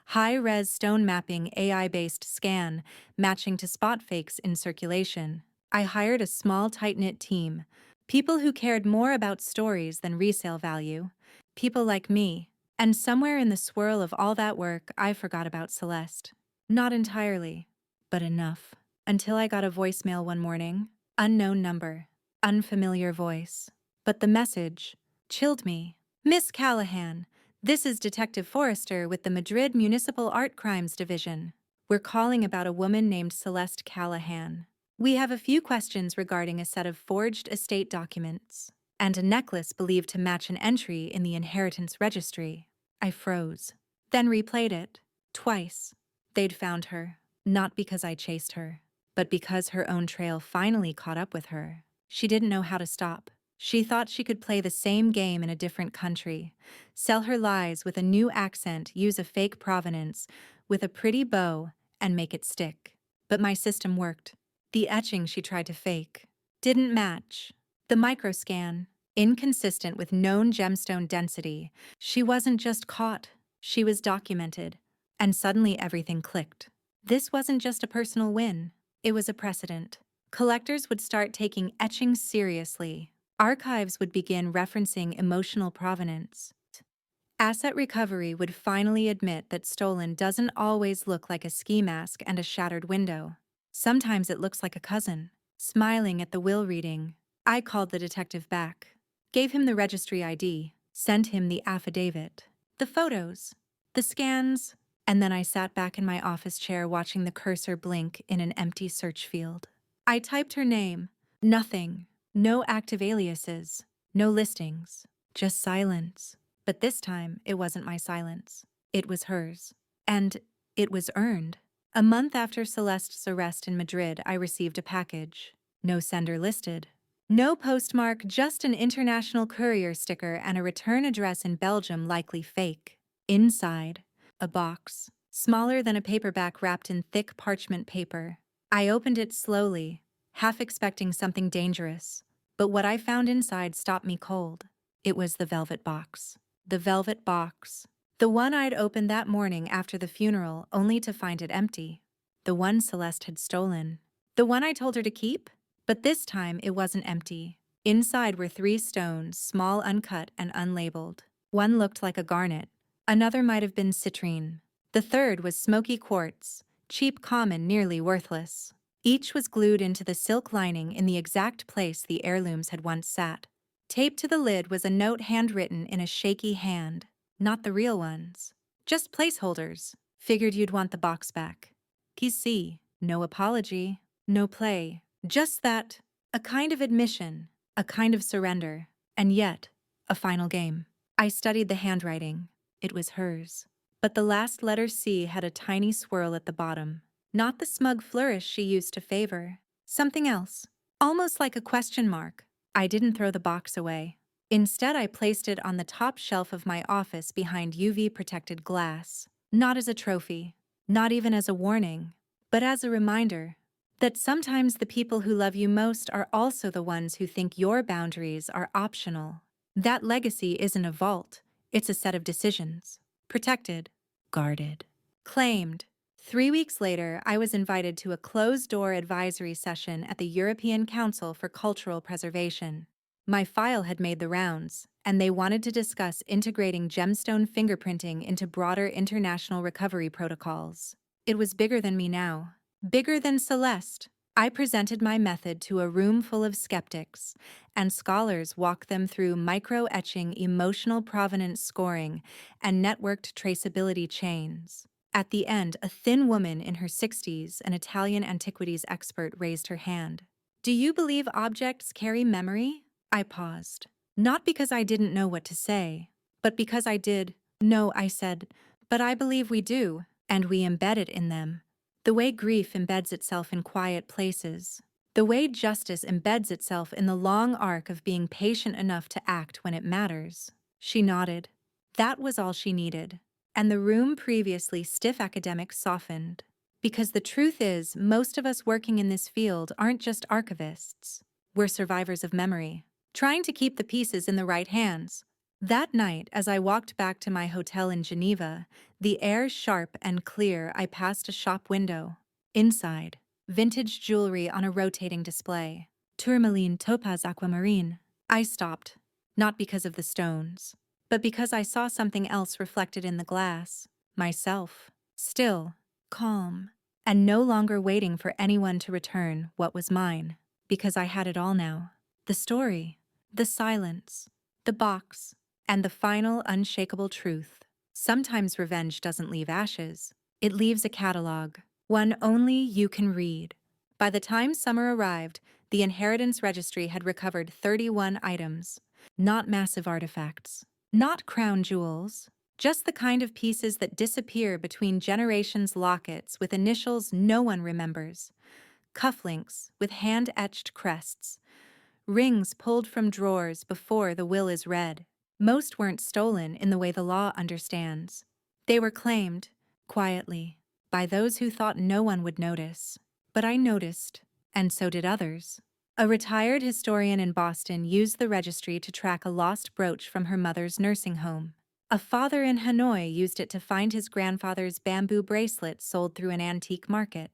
high-res stone mapping AI-based scan matching to spot fakes in circulation. I hired a small, tight-knit team, people who cared more about stories than resale value, people like me. And somewhere in the swirl of all that work, I forgot about Celeste. Not entirely, but enough. Until I got a voicemail one morning. Unknown number. Unfamiliar voice. But the message chilled me. "Miss Callahan, this is Detective Forrester with the Madrid Municipal Art Crimes Division. We're calling about a woman named Celeste Callahan. We have a few questions regarding a set of forged estate documents and a necklace believed to match an entry in the inheritance registry." I froze, then replayed it. Twice. They'd found her, not because I chased her, but because her own trail finally caught up with her. She didn't know how to stop. She thought she could play the same game in a different country, sell her lies with a new accent, use a fake provenance, with a pretty bow, and make it stick. But my system worked. The etching she tried to fake didn't match. The microscan, inconsistent with known gemstone density. She wasn't just caught, she was documented. And suddenly everything clicked. This wasn't just a personal win, it was a precedent. Collectors would start taking etching seriously. Archives would begin referencing emotional provenance. Asset recovery would finally admit that stolen doesn't always look like a ski mask and a shattered window. Sometimes it looks like a cousin, smiling at the will reading. I called the detective back. Gave him the registry ID, sent him the affidavit, the photos, the scans, and then I sat back in my office chair watching the cursor blink in an empty search field. I typed her name. Nothing. No active aliases. No listings. Just silence. But this time, it wasn't my silence. It was hers. And it was earned. A month after Celeste's arrest in Madrid, I received a package. No sender listed. No postmark, just an international courier sticker and a return address in Belgium, likely fake. Inside, a box, smaller than a paperback wrapped in thick parchment paper. I opened it slowly, half expecting something dangerous. But what I found inside stopped me cold. It was the velvet box. The velvet box. The one I'd opened that morning after the funeral, only to find it empty. The one Celeste had stolen. The one I told her to keep? But this time, it wasn't empty. Inside were 3 stones, small, uncut, and unlabeled. One looked like a garnet. Another might have been citrine. The third was smoky quartz, cheap, common, nearly worthless. Each was glued into the silk lining in the exact place the heirlooms had once sat. Taped to the lid was a note handwritten in a shaky hand. Not the real ones. Just placeholders. Figured you'd want the box back. Qui no apology, no play. Just that. A kind of admission. A kind of surrender. And yet, a final game. I studied the handwriting. It was hers. But the last letter C had a tiny swirl at the bottom. Not the smug flourish she used to favor. Something else. Almost like a question mark. I didn't throw the box away. Instead, I placed it on the top shelf of my office behind UV-protected glass. Not as a trophy. Not even as a warning. But as a reminder that sometimes the people who love you most are also the ones who think your boundaries are optional. That legacy isn't a vault. It's a set of decisions. Protected. Guarded. Claimed. 3 weeks later, I was invited to a closed-door advisory session at the European Council for Cultural Preservation. My file had made the rounds, and they wanted to discuss integrating gemstone fingerprinting into broader international recovery protocols. It was bigger than me now. Bigger than Celeste. I presented my method to a room full of skeptics, and scholars walked them through micro-etching, emotional provenance scoring, and networked traceability chains. At the end, a thin woman in her 60s, an Italian antiquities expert, raised her hand. "Do you believe objects carry memory?" I paused. Not because I didn't know what to say, but because I did. "No," I said, "but I believe we do, and we embed it in them. The way grief embeds itself in quiet places. The way justice embeds itself in the long arc of being patient enough to act when it matters." She nodded. That was all she needed. And the room, previously stiff academics, softened. Because the truth is, most of us working in this field aren't just archivists. We're survivors of memory, trying to keep the pieces in the right hands. That night, as I walked back to my hotel in Geneva, the air sharp and clear, I passed a shop window. Inside, vintage jewelry on a rotating display. Tourmaline, topaz, aquamarine. I stopped, not because of the stones, but because I saw something else reflected in the glass. Myself. Still, calm, and no longer waiting for anyone to return what was mine. Because I had it all now. The story, the silence, the box, and the final unshakable truth. Sometimes revenge doesn't leave ashes. It leaves a catalog, one only you can read. By the time summer arrived, the inheritance registry had recovered 31 items. Not massive artifacts. Not crown jewels. Just the kind of pieces that disappear between generations, lockets with initials no one remembers. Cufflinks with hand-etched crests. Rings pulled from drawers before the will is read. Most weren't stolen in the way the law understands. They were claimed, quietly, by those who thought no one would notice. But I noticed, and so did others. A retired historian in Boston used the registry to track a lost brooch from her mother's nursing home. A father in Hanoi used it to find his grandfather's bamboo bracelet sold through an antique market.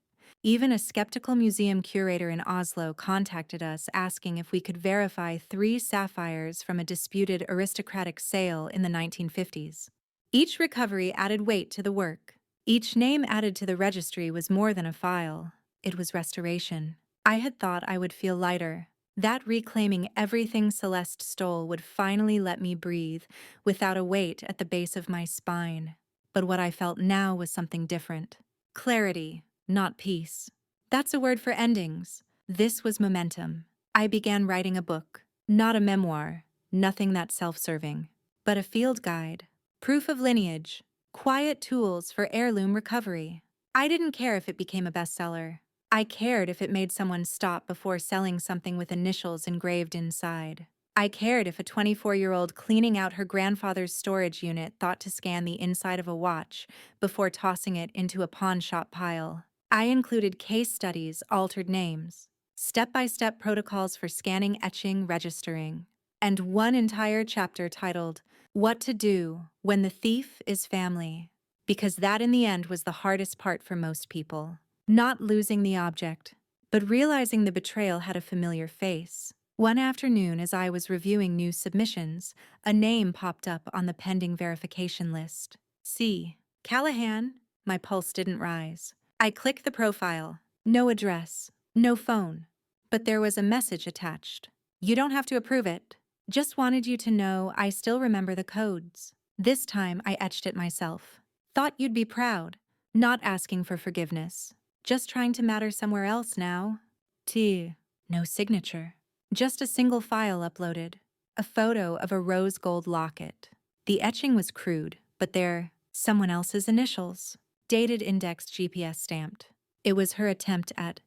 Even a skeptical museum curator in Oslo contacted us asking if we could verify 3 sapphires from a disputed aristocratic sale in the 1950s. Each recovery added weight to the work. Each name added to the registry was more than a file. It was restoration. I had thought I would feel lighter. That reclaiming everything Celeste stole would finally let me breathe without a weight at the base of my spine. But what I felt now was something different. Clarity. Not peace. That's a word for endings. This was momentum. I began writing a book. Not a memoir. Nothing that self-serving. But a field guide. Proof of lineage. Quiet tools for heirloom recovery. I didn't care if it became a bestseller. I cared if it made someone stop before selling something with initials engraved inside. I cared if a 24-year-old cleaning out her grandfather's storage unit thought to scan the inside of a watch before tossing it into a pawn shop pile. I included case studies, altered names, step-by-step protocols for scanning, etching, registering, and one entire chapter titled, "What to Do When the Thief is Family," because that in the end was the hardest part for most people. Not losing the object, but realizing the betrayal had a familiar face. One afternoon, as I was reviewing new submissions, a name popped up on the pending verification list. C. Callahan. My pulse didn't rise. I clicked the profile. No address. No phone. But there was a message attached. You don't have to approve it. Just wanted you to know I still remember the codes. This time I etched it myself. Thought you'd be proud. Not asking for forgiveness. Just trying to matter somewhere else now. T. No signature. Just a single file uploaded. A photo of a rose gold locket. The etching was crude, but they're someone else's initials. Dated, indexed, GPS stamped. It was her attempt at,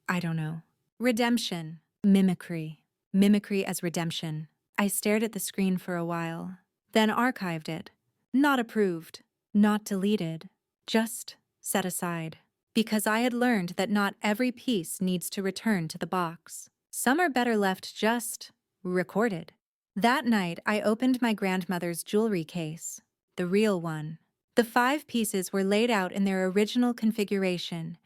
I don't know. Redemption. Mimicry. Mimicry as redemption. I stared at the screen for a while, then archived it. Not approved. Not deleted. Just set aside. Because I had learned that not every piece needs to return to the box. Some are better left just recorded. That night, I opened my grandmother's jewelry case, the real one. The 5 pieces were laid out in their original configuration,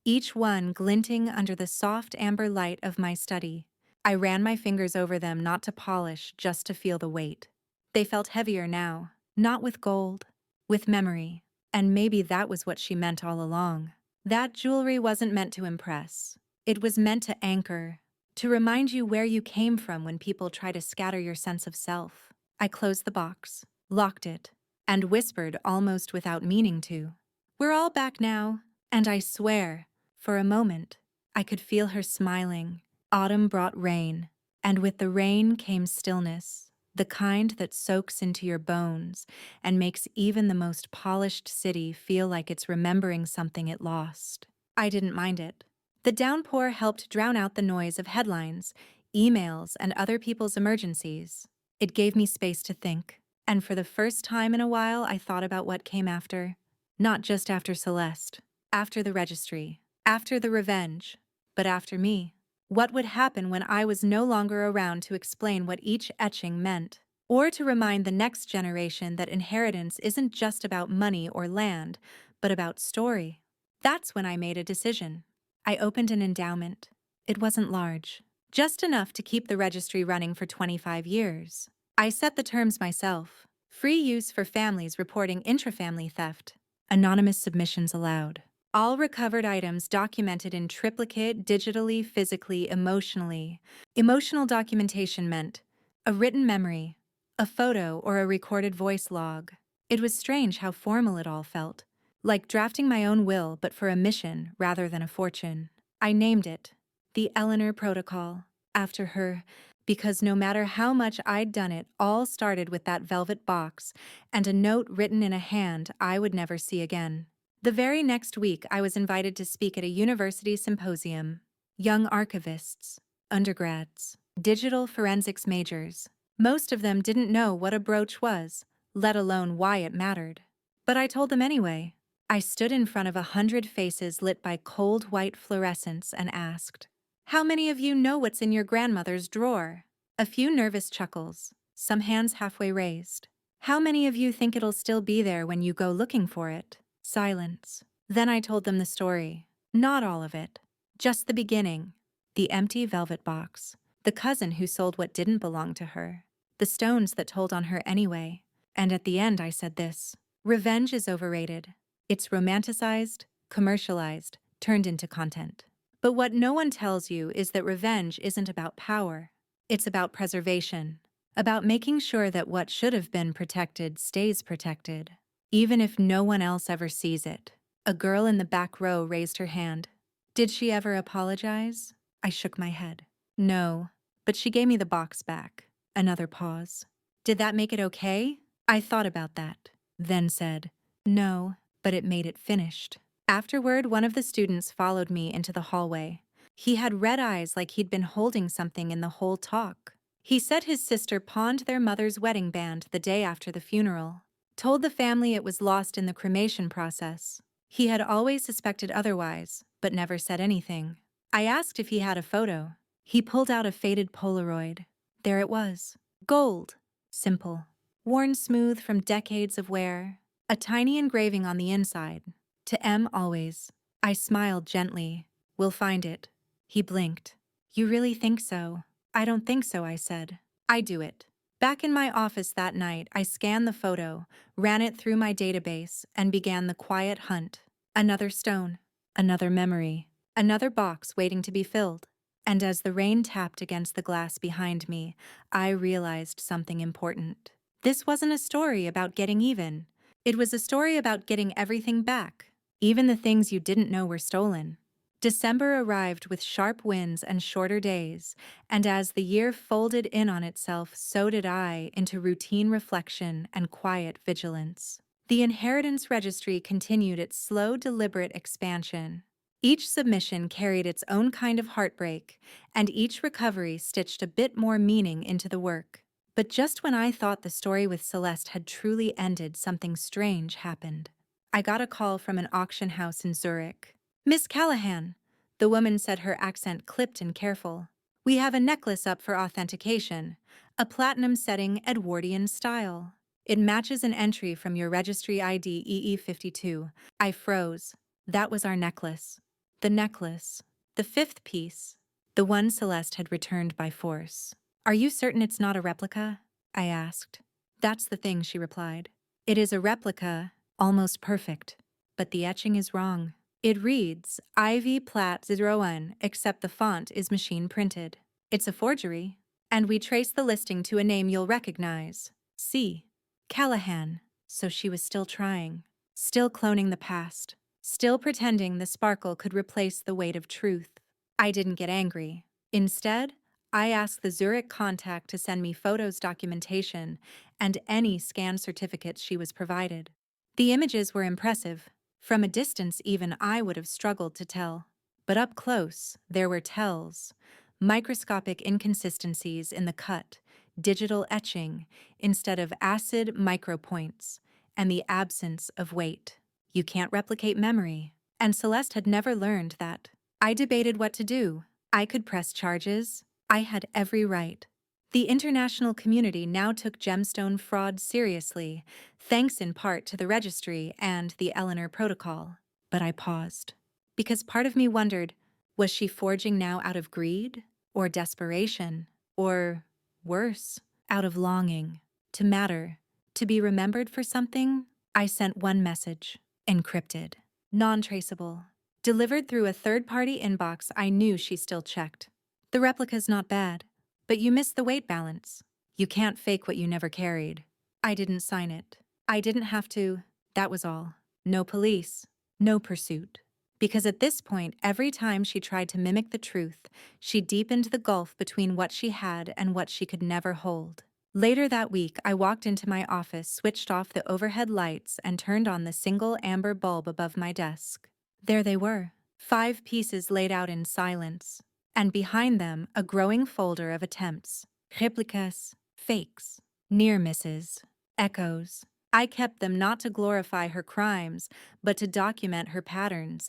each one glinting under the soft amber light of my study. I ran my fingers over them, not to polish, just to feel the weight. They felt heavier now, not with gold, with memory. And maybe that was what she meant all along. That jewelry wasn't meant to impress. It was meant to anchor, to remind you where you came from when people try to scatter your sense of self. I closed the box, locked it, and whispered almost without meaning to. We're all back now, and I swear, for a moment, I could feel her smiling. Autumn brought rain, and with the rain came stillness, the kind that soaks into your bones and makes even the most polished city feel like it's remembering something it lost. I didn't mind it. The downpour helped drown out the noise of headlines, emails, and other people's emergencies. It gave me space to think, and for the first time in a while I thought about what came after. Not just after Celeste, after the registry, after the revenge, but after me. What would happen when I was no longer around to explain what each etching meant, or to remind the next generation that inheritance isn't just about money or land, but about story? That's when I made a decision. I opened an endowment. It wasn't large, just enough to keep the registry running for 25 years. I set the terms myself. Free use for families reporting intrafamily theft. Anonymous submissions allowed. All recovered items documented in triplicate, digitally, physically, emotionally. Emotional documentation meant a written memory, a photo, or a recorded voice log. It was strange how formal it all felt, like drafting my own will but for a mission rather than a fortune. I named it the Eleanor Protocol, after her, because no matter how much I'd done, it all started with that velvet box and a note written in a hand I would never see again. The very next week, I was invited to speak at a university symposium. Young archivists, undergrads, digital forensics majors. Most of them didn't know what a brooch was, let alone why it mattered. But I told them anyway. I stood in front of 100 faces lit by cold white fluorescence and asked, "How many of you know what's in your grandmother's drawer?" A few nervous chuckles, some hands halfway raised. "How many of you think it'll still be there when you go looking for it?" Silence. Then I told them the story. Not all of it. Just the beginning. The empty velvet box. The cousin who sold what didn't belong to her. The stones that told on her anyway. And at the end I said this: revenge is overrated. It's romanticized, commercialized, turned into content. But what no one tells you is that revenge isn't about power. It's about preservation. About making sure that what should have been protected stays protected, even if no one else ever sees it. A girl in the back row raised her hand. Did she ever apologize? I shook my head. No, but she gave me the box back. Another pause. Did that make it okay? I thought about that, then said, no, but it made it finished. Afterward, one of the students followed me into the hallway. He had red eyes like he'd been holding something in the whole talk. He said his sister pawned their mother's wedding band the day after the funeral. Told the family it was lost in the cremation process. He had always suspected otherwise, but never said anything. I asked if he had a photo. He pulled out a faded Polaroid. There it was. Gold. Simple. Worn smooth from decades of wear. A tiny engraving on the inside. To M always. I smiled gently. We'll find it. He blinked. You really think so? I don't think so, I said. I do it. Back in my office that night, I scanned the photo, ran it through my database, and began the quiet hunt. Another stone, another memory, another box waiting to be filled. And as the rain tapped against the glass behind me, I realized something important. This wasn't a story about getting even. It was a story about getting everything back, even the things you didn't know were stolen. December arrived with sharp winds and shorter days, and as the year folded in on itself, so did I into routine reflection and quiet vigilance. The inheritance registry continued its slow, deliberate expansion. Each submission carried its own kind of heartbreak, and each recovery stitched a bit more meaning into the work. But just when I thought the story with Celeste had truly ended, something strange happened. I got a call from an auction house in Zurich. "Miss Callahan," the woman said, her accent clipped and careful. "We have a necklace up for authentication, a platinum setting Edwardian style. It matches an entry from your registry ID EE52. I froze. That was our necklace. The necklace. The fifth piece. The one Celeste had returned by force. "Are you certain it's not a replica?" I asked. "That's the thing," she replied. "It is a replica, almost perfect. But the etching is wrong. It reads IV Plat 01, except the font is machine printed. It's a forgery. And we trace the listing to a name you'll recognize. C. Callahan." So she was still trying, still cloning the past, still pretending the sparkle could replace the weight of truth. I didn't get angry. Instead, I asked the Zurich contact to send me photos, documentation, and any scanned certificates she was provided. The images were impressive. From a distance, even I would have struggled to tell. But up close, there were tells. Microscopic inconsistencies in the cut, digital etching instead of acid micropoints, and the absence of weight. You can't replicate memory. And Celeste had never learned that. I debated what to do. I could press charges. I had every right. The international community now took gemstone fraud seriously, thanks in part to the registry and the Eleanor Protocol. But I paused. Because part of me wondered, was she forging now out of greed? Or desperation? Or, worse, out of longing? To matter? To be remembered for something? I sent one message. Encrypted. Non-traceable. Delivered through a third-party inbox I knew she still checked. "The replica's not bad, but you missed the weight balance. You can't fake what you never carried." I didn't sign it. I didn't have to. That was all. No police. No pursuit. Because at this point, every time she tried to mimic the truth, she deepened the gulf between what she had and what she could never hold. Later that week, I walked into my office, switched off the overhead lights, and turned on the single amber bulb above my desk. There they were, 5 pieces laid out in silence. And behind them, a growing folder of attempts. Réplicas, fakes, near misses, echoes. I kept them not to glorify her crimes, but to document her patterns.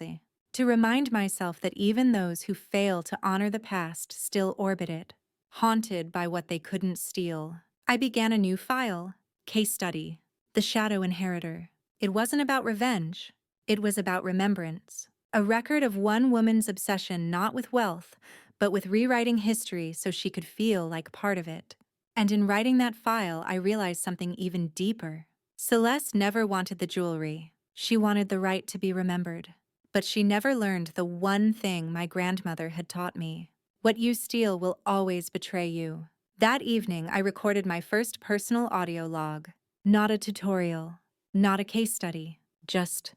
To remind myself that even those who fail to honor the past still orbit it, haunted by what they couldn't steal. I began a new file. Case study. The Shadow Inheritor. It wasn't about revenge. It was about remembrance. A record of one woman's obsession not with wealth, but with rewriting history so she could feel like part of it. And in writing that file, I realized something even deeper. Celeste never wanted the jewelry. She wanted the right to be remembered. But she never learned the one thing my grandmother had taught me. What you steal will always betray you. That evening, I recorded my first personal audio log. Not a tutorial, not a case study, just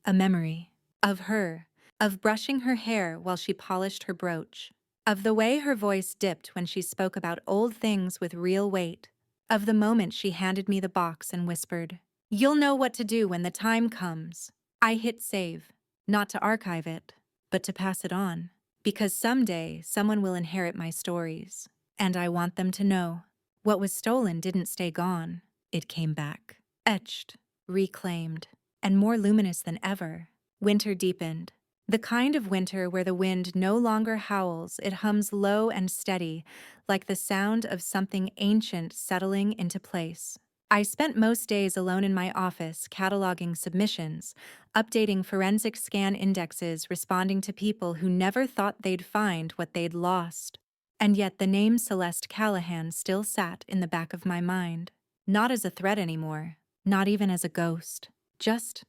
a memory. Of her, of brushing her hair while she polished her brooch, of the way her voice dipped when she spoke about old things with real weight, of the moment she handed me the box and whispered, "You'll know what to do when the time comes." I hit save, not to archive it, but to pass it on. Because someday someone will inherit my stories, and I want them to know. What was stolen didn't stay gone. It came back, etched, reclaimed, and more luminous than ever. Winter deepened. The kind of winter where the wind no longer howls, it hums low and steady, like the sound of something ancient settling into place. I spent most days alone in my office, cataloging submissions, updating forensic scan indexes, responding to people who never thought they'd find what they'd lost. And yet the name Celeste Callahan still sat in the back of my mind. Not as a threat anymore, not even as a ghost, just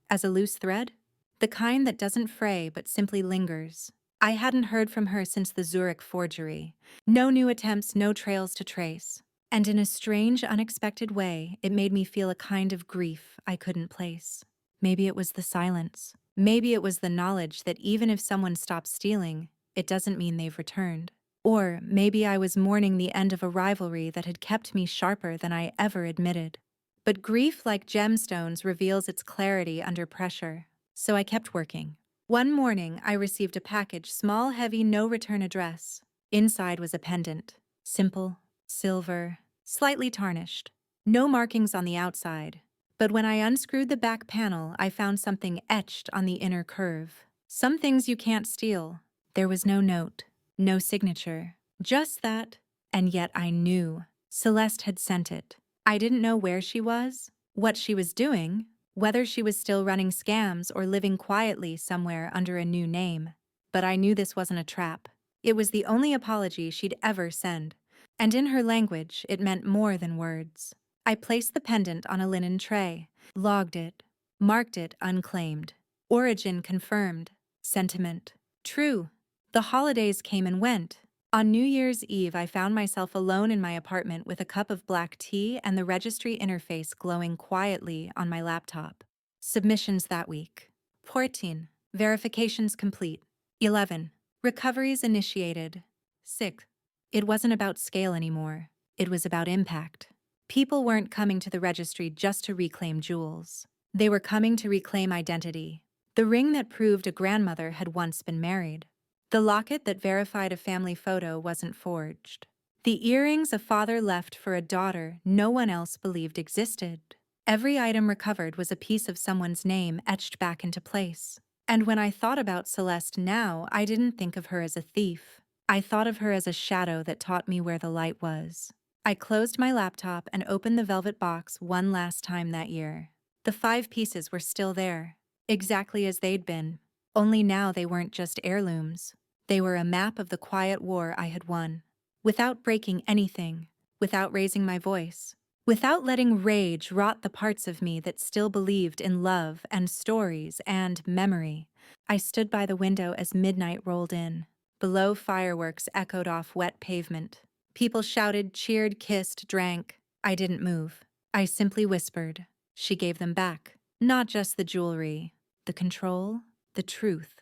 as a loose thread? The kind that doesn't fray but simply lingers. I hadn't heard from her since the Zurich forgery. No new attempts, no trails to trace. And in a strange, unexpected way, it made me feel a kind of grief I couldn't place. Maybe it was the silence. Maybe it was the knowledge that even if someone stops stealing, it doesn't mean they've returned. Or maybe I was mourning the end of a rivalry that had kept me sharper than I ever admitted. But grief, like gemstones, reveals its clarity under pressure. So I kept working. One morning, I received a package, small, heavy, no return address. Inside was a pendant. Simple, silver, slightly tarnished. No markings on the outside. But when I unscrewed the back panel, I found something etched on the inner curve. Some things you can't steal. There was no note, no signature. Just that. And yet I knew. Celeste had sent it. I didn't know where she was, what she was doing, whether she was still running scams or living quietly somewhere under a new name. But I knew this wasn't a trap. It was the only apology she'd ever send. And in her language, it meant more than words. I placed the pendant on a linen tray, logged it, marked it unclaimed. Origin confirmed. Sentiment true. The holidays came and went. On New Year's Eve, I found myself alone in my apartment with a cup of black tea and the registry interface glowing quietly on my laptop. Submissions that week. 14. Verifications complete. 11. Recoveries initiated. 6. It wasn't about scale anymore. It was about impact. People weren't coming to the registry just to reclaim jewels. They were coming to reclaim identity. The ring that proved a grandmother had once been married. The locket that verified a family photo wasn't forged. The earrings a father left for a daughter no one else believed existed. Every item recovered was a piece of someone's name etched back into place. And when I thought about Celeste now, I didn't think of her as a thief. I thought of her as a shadow that taught me where the light was. I closed my laptop and opened the velvet box one last time that year. The 5 pieces were still there, exactly as they'd been. Only now they weren't just heirlooms. They were a map of the quiet war I had won. Without breaking anything, without raising my voice, without letting rage rot the parts of me that still believed in love and stories and memory, I stood by the window as midnight rolled in. Below, fireworks echoed off wet pavement. People shouted, cheered, kissed, drank. I didn't move. I simply whispered. She gave them back. Not just the jewelry, the control, the truth,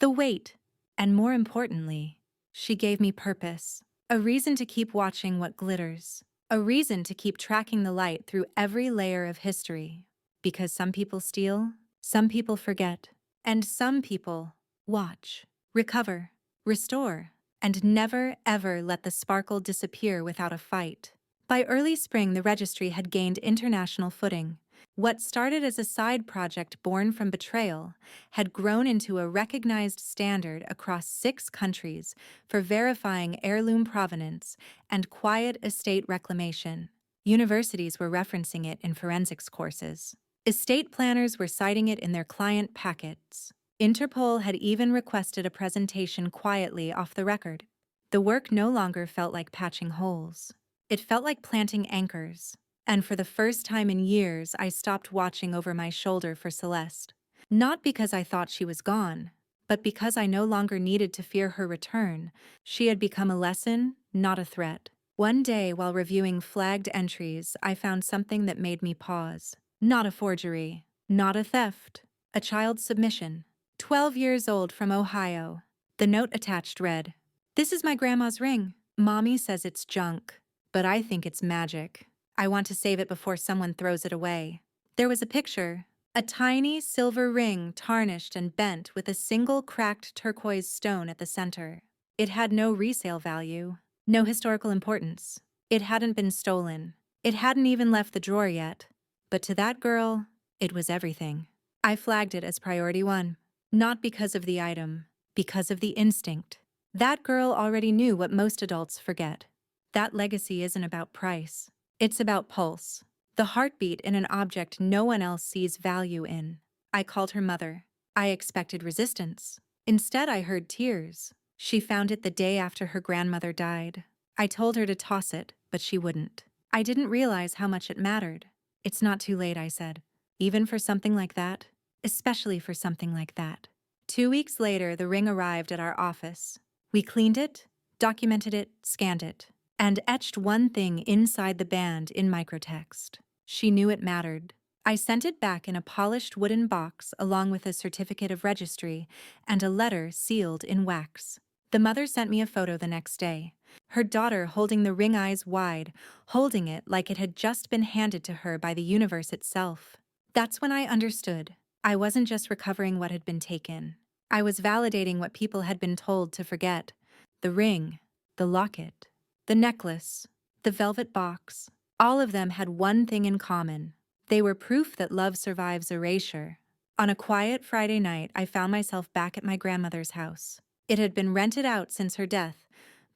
the weight, and more importantly, she gave me purpose, a reason to keep watching what glitters, a reason to keep tracking the light through every layer of history. Because some people steal, some people forget, and some people watch, recover, restore, and never, ever let the sparkle disappear without a fight. By early spring, the registry had gained international footing. What started as a side project born from betrayal had grown into a recognized standard across 6 countries for verifying heirloom provenance and quiet estate reclamation. Universities were referencing it in forensics courses. Estate planners were citing it in their client packets. Interpol had even requested a presentation quietly off the record. The work no longer felt like patching holes. It felt like planting anchors. And for the first time in years, I stopped watching over my shoulder for Celeste. Not because I thought she was gone, but because I no longer needed to fear her return. She had become a lesson, not a threat. One day, while reviewing flagged entries, I found something that made me pause. Not a forgery, not a theft, a child's submission. 12 years old from Ohio. The note attached read, "This is my grandma's ring. Mommy says it's junk, but I think it's magic. I want to save it before someone throws it away." There was a picture, a tiny silver ring tarnished and bent with a single cracked turquoise stone at the center. It had no resale value, no historical importance. It hadn't been stolen. It hadn't even left the drawer yet. But to that girl, it was everything. I flagged it as priority 1. Not because of the item, because of the instinct. That girl already knew what most adults forget. That legacy isn't about price. It's about pulse, the heartbeat in an object no one else sees value in. I called her mother. I expected resistance. Instead, I heard tears. She found it the day after her grandmother died. I told her to toss it, but she wouldn't. I didn't realize how much it mattered. It's not too late, I said. Even for something like that? Especially for something like that. 2 weeks later, the ring arrived at our office. We cleaned it, documented it, scanned it, and etched one thing inside the band in microtext. She knew it mattered. I sent it back in a polished wooden box along with a certificate of registry and a letter sealed in wax. The mother sent me a photo the next day. Her daughter holding the ring, eyes wide, holding it like it had just been handed to her by the universe itself. That's when I understood. I wasn't just recovering what had been taken. I was validating what people had been told to forget. The ring, the locket, the necklace, the velvet box. All of them had one thing in common. They were proof that love survives erasure. On a quiet Friday night, I found myself back at my grandmother's house. It had been rented out since her death,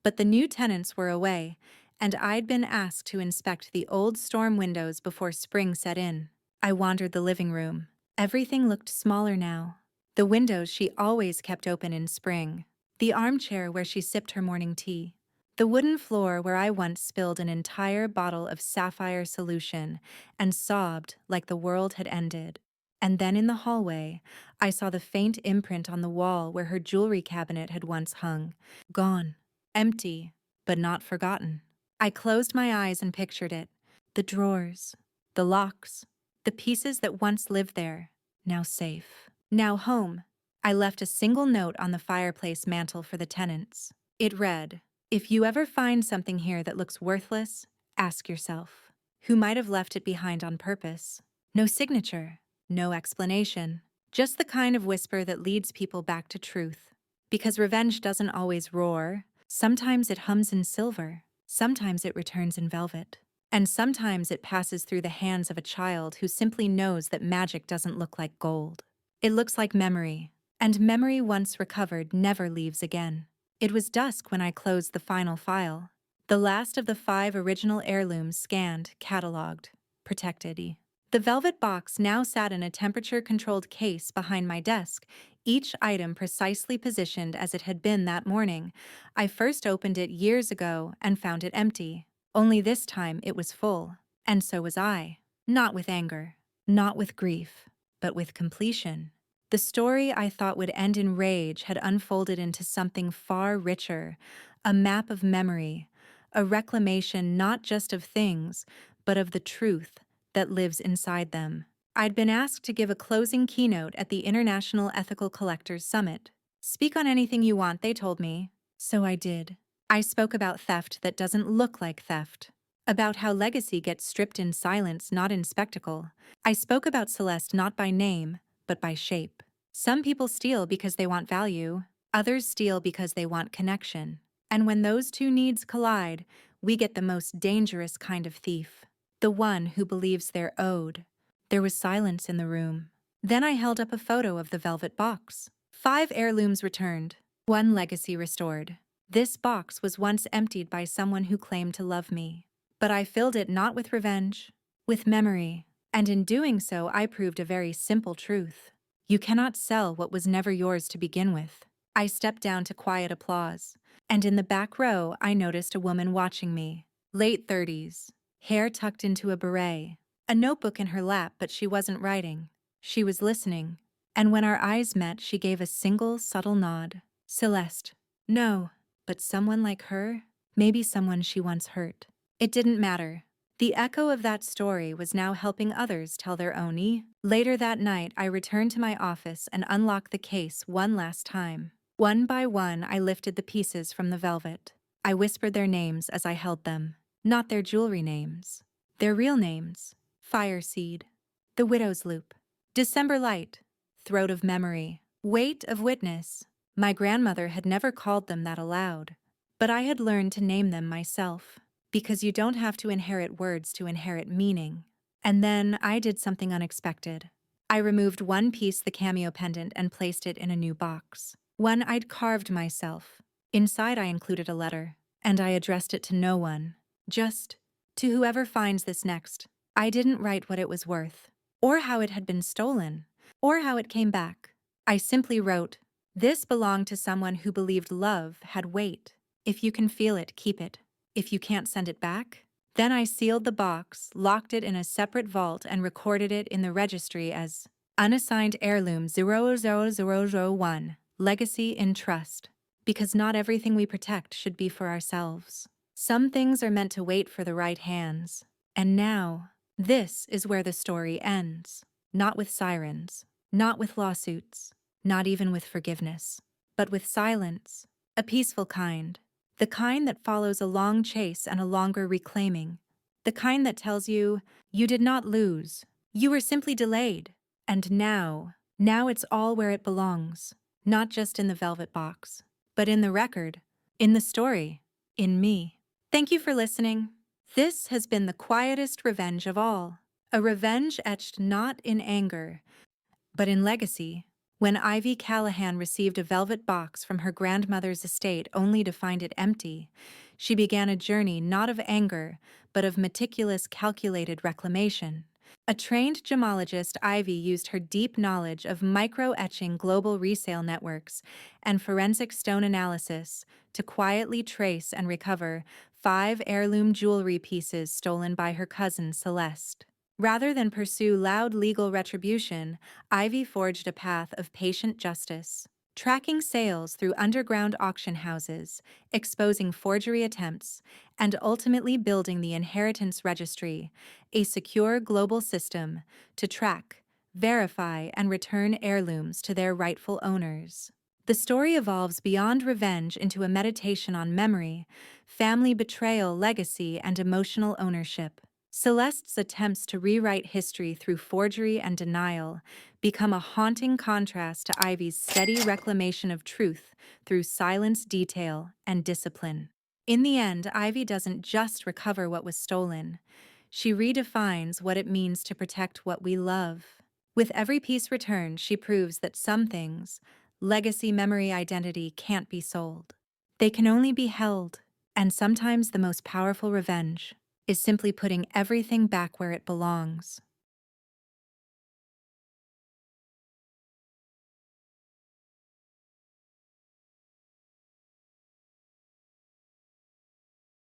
but the new tenants were away, and I'd been asked to inspect the old storm windows before spring set in. I wandered the living room. Everything looked smaller now. The windows she always kept open in spring. The armchair where she sipped her morning tea. The wooden floor where I once spilled an entire bottle of sapphire solution and sobbed like the world had ended. And then in the hallway, I saw the faint imprint on the wall where her jewelry cabinet had once hung. Gone. Empty, but not forgotten. I closed my eyes and pictured it. The drawers, the locks, the pieces that once lived there, now safe. Now home. I left a single note on the fireplace mantel for the tenants. It read, "If you ever find something here that looks worthless, ask yourself, who might have left it behind on purpose?" No signature, no explanation, just the kind of whisper that leads people back to truth. Because revenge doesn't always roar. Sometimes it hums in silver, sometimes it returns in velvet, and sometimes it passes through the hands of a child who simply knows that magic doesn't look like gold. It looks like memory, and memory once recovered never leaves again. It was dusk when I closed the final file, the last of the 5 original heirlooms scanned, catalogued, protected. The velvet box now sat in a temperature-controlled case behind my desk, each item precisely positioned as it had been that morning. I first opened it years ago and found it empty. Only this time it was full. And so was I. Not with anger, not with grief, but with completion. The story I thought would end in rage had unfolded into something far richer, a map of memory, a reclamation not just of things, but of the truth that lives inside them. I'd been asked to give a closing keynote at the International Ethical Collectors Summit. Speak on anything you want, they told me. So I did. I spoke about theft that doesn't look like theft. About how legacy gets stripped in silence, not in spectacle. I spoke about Celeste not by name, but by shape. Some people steal because they want value. Others steal because they want connection. And when those two needs collide, we get the most dangerous kind of thief. The one who believes they're owed. There was silence in the room. Then I held up a photo of the velvet box. 5 heirlooms returned, 1 legacy restored. This box was once emptied by someone who claimed to love me. But I filled it not with revenge, with memory. And in doing so, I proved a very simple truth. You cannot sell what was never yours to begin with. I stepped down to quiet applause. And in the back row, I noticed a woman watching me. Late 30s. Hair tucked into a beret, a notebook in her lap, but she wasn't writing. She was listening. And when our eyes met, she gave a single, subtle nod. Celeste. No, but someone like her, maybe someone she once hurt. It didn't matter. The echo of that story was now helping others tell their own. Later that night, I returned to my office and unlocked the case one last time. One by one, I lifted the pieces from the velvet. I whispered their names as I held them. Not their jewelry names. Their real names. Fireseed. The Widow's Loop. December Light. Throat of Memory. Weight of Witness. My grandmother had never called them that aloud. But I had learned to name them myself. Because you don't have to inherit words to inherit meaning. And then I did something unexpected. I removed one piece, the cameo pendant, and placed it in a new box. One I'd carved myself. Inside I included a letter. And I addressed it to no one. Just to whoever finds this next. I didn't write what it was worth, or how it had been stolen, or how it came back. I simply wrote, This belonged to someone who believed love had weight. If you can feel it, keep it. If you can't send it back, then I sealed the box, locked it in a separate vault, and recorded it in the registry as unassigned heirloom 00001, legacy in trust. Because not everything we protect should be for ourselves. Some things are meant to wait for the right hands. And now, this is where the story ends. Not with sirens, not with lawsuits, not even with forgiveness, but with silence, a peaceful kind. The kind that follows a long chase and a longer reclaiming. The kind that tells you, you did not lose. You were simply delayed. And now it's all where it belongs. Not just in the velvet box, but in the record, in the story, in me. Thank you for listening. This has been the quietest revenge of all. A revenge etched not in anger, but in legacy. When Ivy Callahan received a velvet box from her grandmother's estate only to find it empty, she began a journey not of anger, but of meticulous, calculated reclamation. A trained gemologist, Ivy used her deep knowledge of micro-etching global resale networks and forensic stone analysis to quietly trace and recover 5 heirloom jewelry pieces stolen by her cousin Celeste. Rather than pursue loud legal retribution, Ivy forged a path of patient justice, tracking sales through underground auction houses, exposing forgery attempts, and ultimately building the inheritance registry, a secure global system to track, verify, and return heirlooms to their rightful owners. The story evolves beyond revenge into a meditation on memory, family betrayal, legacy, and emotional ownership. Celeste's attempts to rewrite history through forgery and denial become a haunting contrast to Ivy's steady reclamation of truth through silence, detail, and discipline. In the end, Ivy doesn't just recover what was stolen. She redefines what it means to protect what we love. With every piece returned, she proves that some things, legacy, memory, identity, can't be sold. They can only be held, and sometimes the most powerful revenge is simply putting everything back where it belongs.